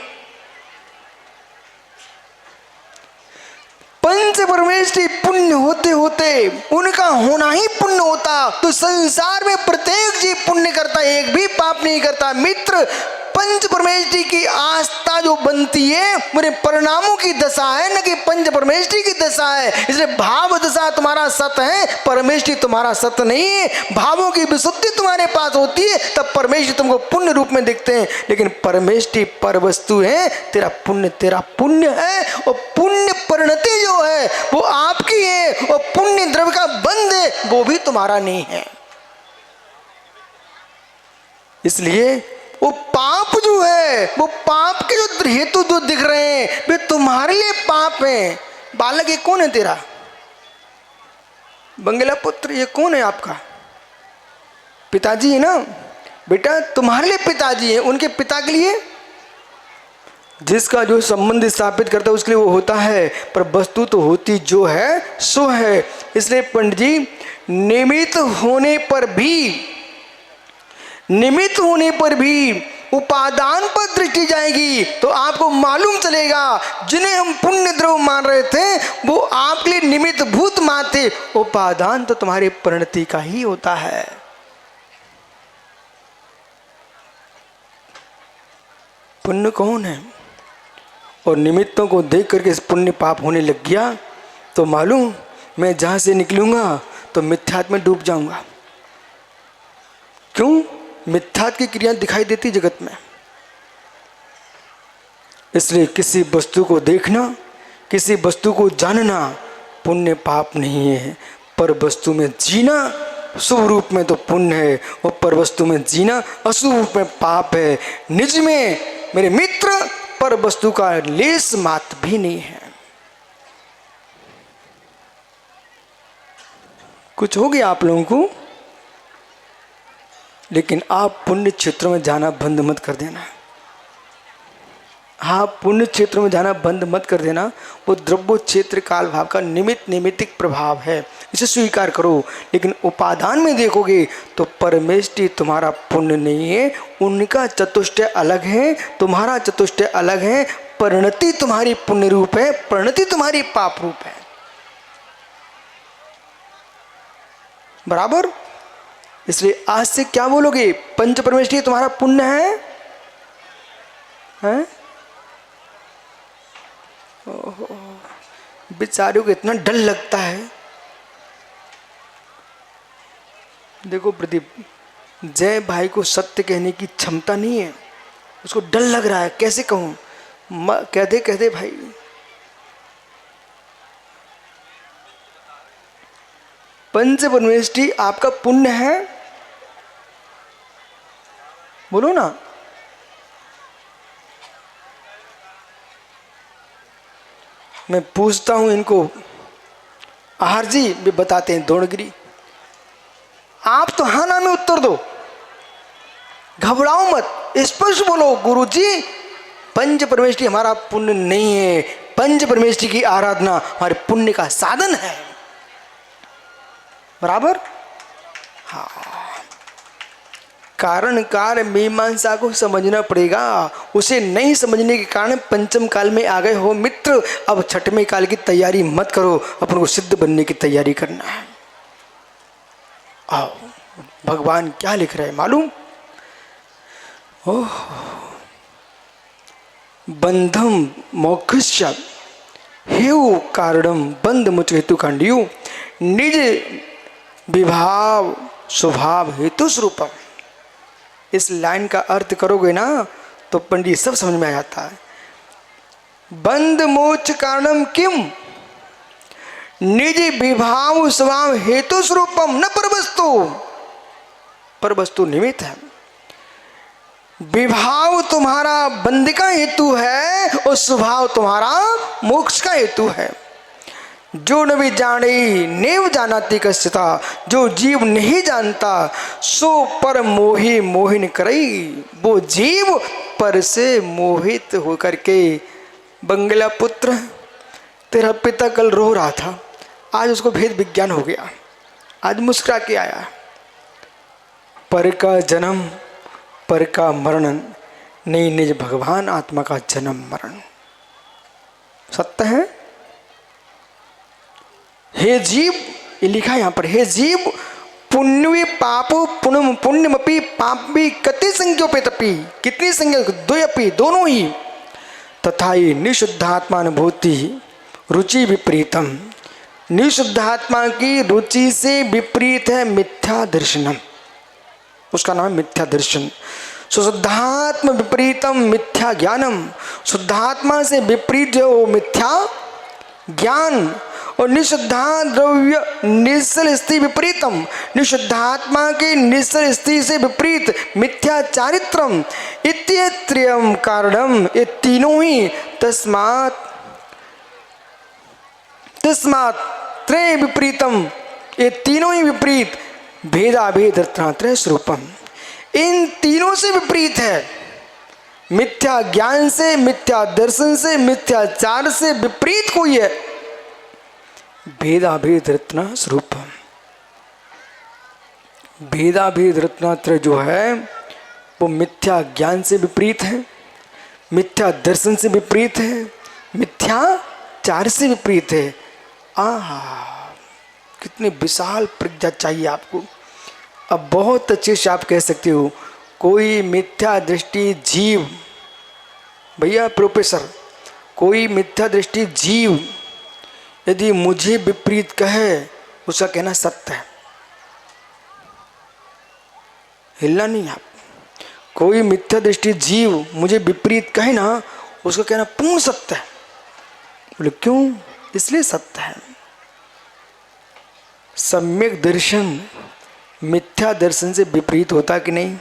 [SPEAKER 1] पंच परमेष्टि पुण्य होते होते उनका होना ही पुण्य होता तो संसार में प्रत्येक जीव पुण्य करता, एक भी पाप नहीं करता। मित्र पंच परमेष्टि की आस्था जो बनती है मेरे परिणामों की दशा है, न कि पंच परमेष्टि की दशा है। इसलिए भाव दशा तुम्हारा सत है, परमेष्टि तुम्हारा सत नहीं है। भावों की विशुद्धि तुम्हारे पास होती है तब परमेष्टि तुमको पुण्य रूप में दिखते हैं, लेकिन परमेष्टि पर वस्तु है, तेरा पुण्य है। और पुण्य परिणति जो है वो आपकी है, और पुण्य द्रव्य का बंध है वो भी तुम्हारा नहीं है। इसलिए वो पाप जो है, वो पाप के जो हेतु जो दिख रहे हैं वे तुम्हारे लिए पाप हैं। बालक ये कौन है तेरा? बंगला पुत्र ये कौन है आपका? पिताजी है ना बेटा, तुम्हारे लिए पिताजी है, उनके पिता के लिए जिसका जो संबंध स्थापित करता है उसके लिए वो होता है, पर वस्तु तो होती जो है सो है। इसलिए पंडित जी, निमित्त होने पर भी उपादान पर दृष्टि जाएगी तो आपको मालूम चलेगा जिन्हें हम पुण्य द्रव्य मान रहे थे वो आपके लिए निमित्त भूत माते, उपादान तो तुम्हारी परिणति का ही होता है। पुण्य कौन है? और निमित्तों को देख करके इस पुण्य पाप होने लग गया तो मालूम मैं जहां से निकलूंगा तो मिथ्यात्व में डूब जाऊंगा। क्यों? मिथ्यात्व की क्रिया दिखाई देती जगत में। इसलिए किसी वस्तु को देखना, किसी वस्तु को जानना पुण्य पाप नहीं है, पर वस्तु में जीना शुभ रूप में तो पुण्य है, और पर वस्तु में जीना अशुभ रूप में पाप है। निज में मेरे मित्र पर वस्तु का लेस मात्र भी नहीं है। कुछ हो गया आप लोगों को, लेकिन आप पुण्य क्षेत्र में जाना बंद मत कर देना। आप पुण्य क्षेत्र में जाना बंद मत कर देना। वो द्रव्य क्षेत्र काल भाव का निमित्तिक प्रभाव है, इसे स्वीकार करो। लेकिन उपादान में देखोगे तो परमेष्टि तुम्हारा पुण्य नहीं है, उनका चतुष्टय अलग है, तुम्हारा चतुष्टय अलग है। परिणति तुम्हारी पुण्य रूप है, परिणति तुम्हारी पाप रूप है। बराबर? इसलिए आज से क्या बोलोगे? पंच परमेष्टि तुम्हारा पुण्य है, हैं? ओहो, बेचारियों को इतना डर लगता है। देखो प्रदीप, जय भाई को सत्य कहने की क्षमता नहीं है, उसको डर लग रहा है। कैसे कहूं? कहते भाई, पंच परमेष्टि आपका पुण्य है, बोलो ना। मैं पूछता हूं इनको, आहार जी भी बताते हैं द्रोणगिरी। आप तो हाँ ना में उत्तर दो, घबराओ मत, स्पष्ट बोलो गुरुजी पंच परमेष्टि हमारा पुण्य नहीं है, पंच परमेष्टि की आराधना हमारे पुण्य का साधन है। बराबर? हाँ, कारण कार्य मीमांसा को समझना पड़ेगा। उसे नहीं समझने के कारण पंचम काल में आ गए हो मित्र। अब छठवें काल की तैयारी मत करो, अपन को सिद्ध बनने की तैयारी करना है। आओ, भगवान क्या लिख रहे हैं मालूम? ओह, बंधम मोक्षश्च हेउ कारणम बंध मुच हेतु खंडियु निज विभाव स्वभाव हेतु स्वरूपम। इस लाइन का अर्थ करोगे ना तो पंडित सब समझ में आ जाता है। बंध मोक्ष कारणम किम निज विभाव स्वभाव हेतु स्वरूपम न परवस्तु। परवस्तु निमित्त है, विभाव तुम्हारा बंध का हेतु है और स्वभाव तुम्हारा मोक्ष का हेतु है। जो न भी जाने नेव जानाति कस्यता, जो जीव नहीं जानता सो पर मोहि मोहिन करई। वो जीव पर से मोहित होकर के। बंगला पुत्र, तेरा पिता कल रो रहा था, आज उसको भेद विज्ञान हो गया, आज मुस्कुरा के आया। पर का जन्म पर का मरण नहीं, निज भगवान आत्मा का जन्म मरण सत्य है। हे जीव, ये लिखा है यहां पर, हे जीव पुण्य पापो पुण्यमपि पापी कति संज्ञोपेतपि, कितनी संज्ञा, द्वयपि, दोनों ही। तथा ये निशुद्धात्मानुभूति रुचि विपरीतम, निशुद्धात्मा की रुचि से विपरीत है मिथ्या दर्शनम, उसका नाम है मिथ्या दर्शन। शुद्धात्म विपरीतम मिथ्या ज्ञानम, शुद्धात्मा से विपरीत है वो मिथ्या ज्ञान। और निशुद्धा द्रव्य निश्चल स्थिति विपरीतम, निशुद्धात्मा की निश्चल स्थिति से विपरीत मिथ्या चारित्रम। इत्यत्रियम कारणम, ये तीनों ही तस्मात् त्रय विपरीतम, ये तीनों ही विपरीत भेदाभेद रत्नात्रय स्वरूपम, इन तीनों से विपरीत है। मिथ्या ज्ञान से, मिथ्या दर्शन से, मिथ्याचार से विपरीत कोई है भेदाभेद रत्न स्वरूपम। भेदाभेद रत्नात्रय जो है वो मिथ्या ज्ञान से विपरीत है, मिथ्या दर्शन से विपरीत है, मिथ्याचार से विपरीत है। आहा, कितनी विशाल प्रज्ञा चाहिए आपको। अब बहुत अच्छे से आप कह सकते हो कोई मिथ्या दृष्टि जीव, भैया प्रोफेसर, कोई मिथ्या दृष्टि जीव यदि मुझे विपरीत कहे उसका कहना सत्य है, हिलना नहीं आप। कोई मिथ्या दृष्टि जीव मुझे विपरीत कहे ना, उसका कहना पूर्ण सत्य है। बोले क्यों? इसलिए सत्य है। सम्यक दर्शन मिथ्या दर्शन से विपरीत होता कि नहीं?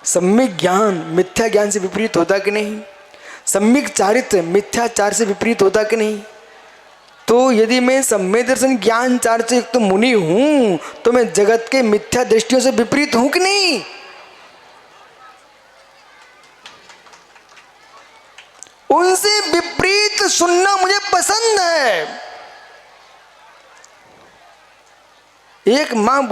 [SPEAKER 1] सम्यक ज्ञान मिथ्या ज्ञान से विपरीत होता कि नहीं? सम्यक चारित्र मिथ्याचार से विपरीत होता कि नहीं? तो यदि मैं सम्यक दर्शन ज्ञान चार से एक तो मुनि हूं, तो मैं जगत के मिथ्या दृष्टियों से विपरीत हूं कि नहीं? उनसे विपरीत सुनना मुझे पसंद है। एक माँ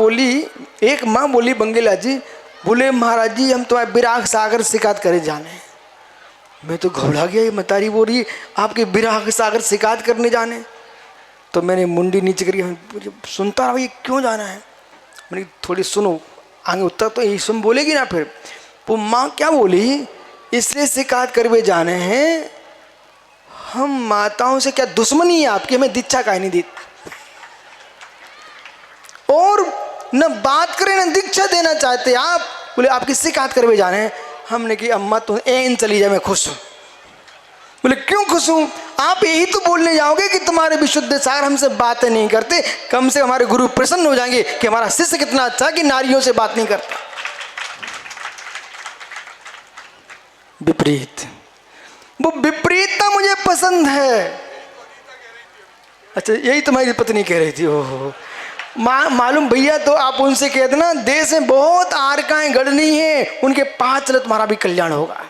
[SPEAKER 1] बोली बंगेला जी, बोले महाराज जी हम तुम्हारे विराग सागर शिकायत करे जाने। मैं तो घबरा गया, ये मतारी बोल रही आपके विराग सागर शिकायत करने जाने। तो मैंने मुंडी नीचे करी, सुनता रहा ये क्यों जाना है। मैंने थोड़ी सुनो, आगे उत्तर तो यही सुन बोलेगी ना। फिर वो माँ क्या बोली, इसलिए शिकायत करवे जाने हैं, हम माताओं से क्या दुश्मनी है आपकी, हमें दीक्षा का नहीं दी, और न बात करें न दीक्षा देना चाहते आप। बोले आपकी शिकायत करवे जाने हैं। हमने कि अम्मा तो एन चली जाए, मैं खुश हूँ। बोले क्यों खुश हूँ? आप यही तो बोलने जाओगे कि तुम्हारे विशुद्ध सागर हमसे बातें नहीं करते, कम से हमारे गुरु प्रसन्न हो जाएंगे कि हमारा शिष्य कितना अच्छा कि नारियों से बात नहीं करता। विपरीत, वो विपरीतता मुझे पसंद है। अच्छा, यही तुम्हारी पत्नी कह रही थी। ओहो, मालूम भैया, तो आप उनसे कह देना देश में बहुत आरकाएं गढ़नी है, उनके पास चले तुम्हारा भी कल्याण होगा।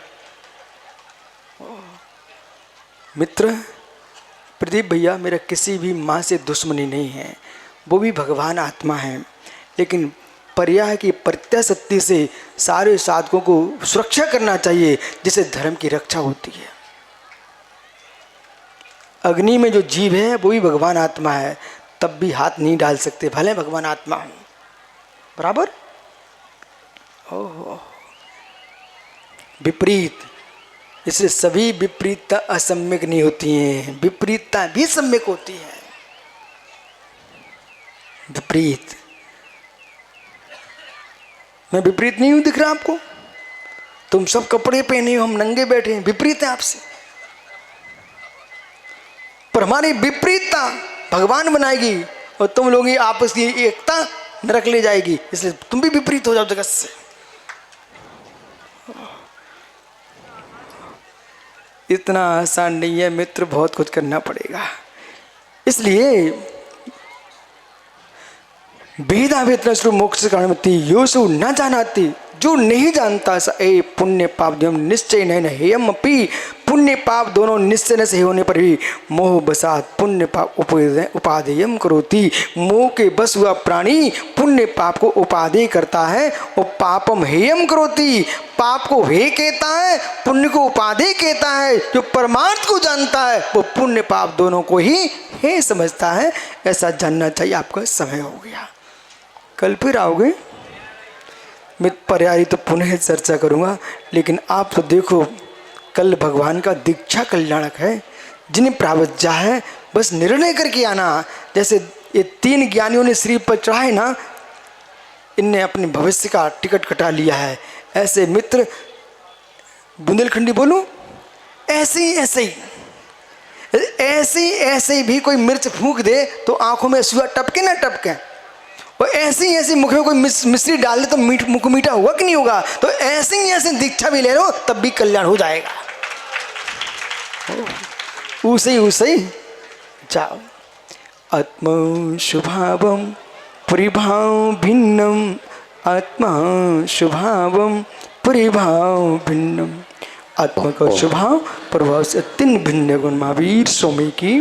[SPEAKER 1] मित्र प्रदीप भैया, मेरा किसी भी माँ से दुश्मनी नहीं है, वो भी भगवान आत्मा है, लेकिन पर्याय की प्रत्याशक्ति से सारे साधकों को सुरक्षा करना चाहिए, जिससे धर्म की रक्षा होती है। अग्नि में जो जीव है वो भी भगवान आत्मा है, तब भी हाथ नहीं डाल सकते, भले भगवान आत्मा हो, बराबर। ओह, विपरीत, इसलिए सभी विपरीतता असम्यक नहीं होती हैं, विपरीतता भी सम्यक होती है। विपरीत, मैं विपरीत नहीं हूं, दिख रहा आपको? तुम सब कपड़े पहने हो, हम नंगे बैठे हैं, विपरीत है आपसे। पर हमारी विपरीतता भगवान बनाएगी और तुम लोगों की आपस की एकता नरक ले जाएगी, इसलिए तुम भी विपरीत हो जाओ जगत से। इतना आसान नहीं है मित्र, बहुत कुछ करना पड़ेगा। इसलिए भेदाभेद स्वरूप मोक्ष कारणमति योसु न जानाति, जो नहीं जानता स ए पुण्य पाप द्वयम निश्चय न हेयम अपि, पुण्य पाप दोनों निश्चय न से होने पर भी मोह बसात पुण्य पाप उपादेयम करोति, मोह के बस हुआ प्राणी पुण्य पाप को उपादेय करता है और पापम हेयम करोति, पाप को हे कहता है, पुण्य को उपादेय कहता है। जो परमार्थ को जानता है वो पुण्य पाप दोनों को ही हे समझता है। ऐसा जानना चाहिए। आपका समय हो गया। कल फिर आओगे? मैं पर्यायी तो पुनः चर्चा करूँगा, लेकिन आप तो देखो कल भगवान का दीक्षा कल्याणक है। जिन्हें प्रावज्ञा है बस निर्णय करके आना। जैसे ये 3 ज्ञानियों ने श्री पर चढ़ाए ना, इनने अपने भविष्य का टिकट कटा लिया है। ऐसे मित्र, बुंदेलखंडी बोलूं, ऐसे ही भी कोई मिर्च फूंक दे तो आंखों में सुआ टपके ना टपके, और ऐसे मुख में कोई मिश्री डाल दे तो मुख मीठा हुआ कि नहीं होगा। तो ऐसे दीक्षा भी ले लो तब भी कल्याण हो जाएगा। उसे जाओ। आत्मा शुभावम परिभाव भिन्नम, आत्मा शुभावम परिभाव भिन्नम। आत्मा का स्वभाव प्रभाव से 3 भिन्न गुण। महावीर स्वामी की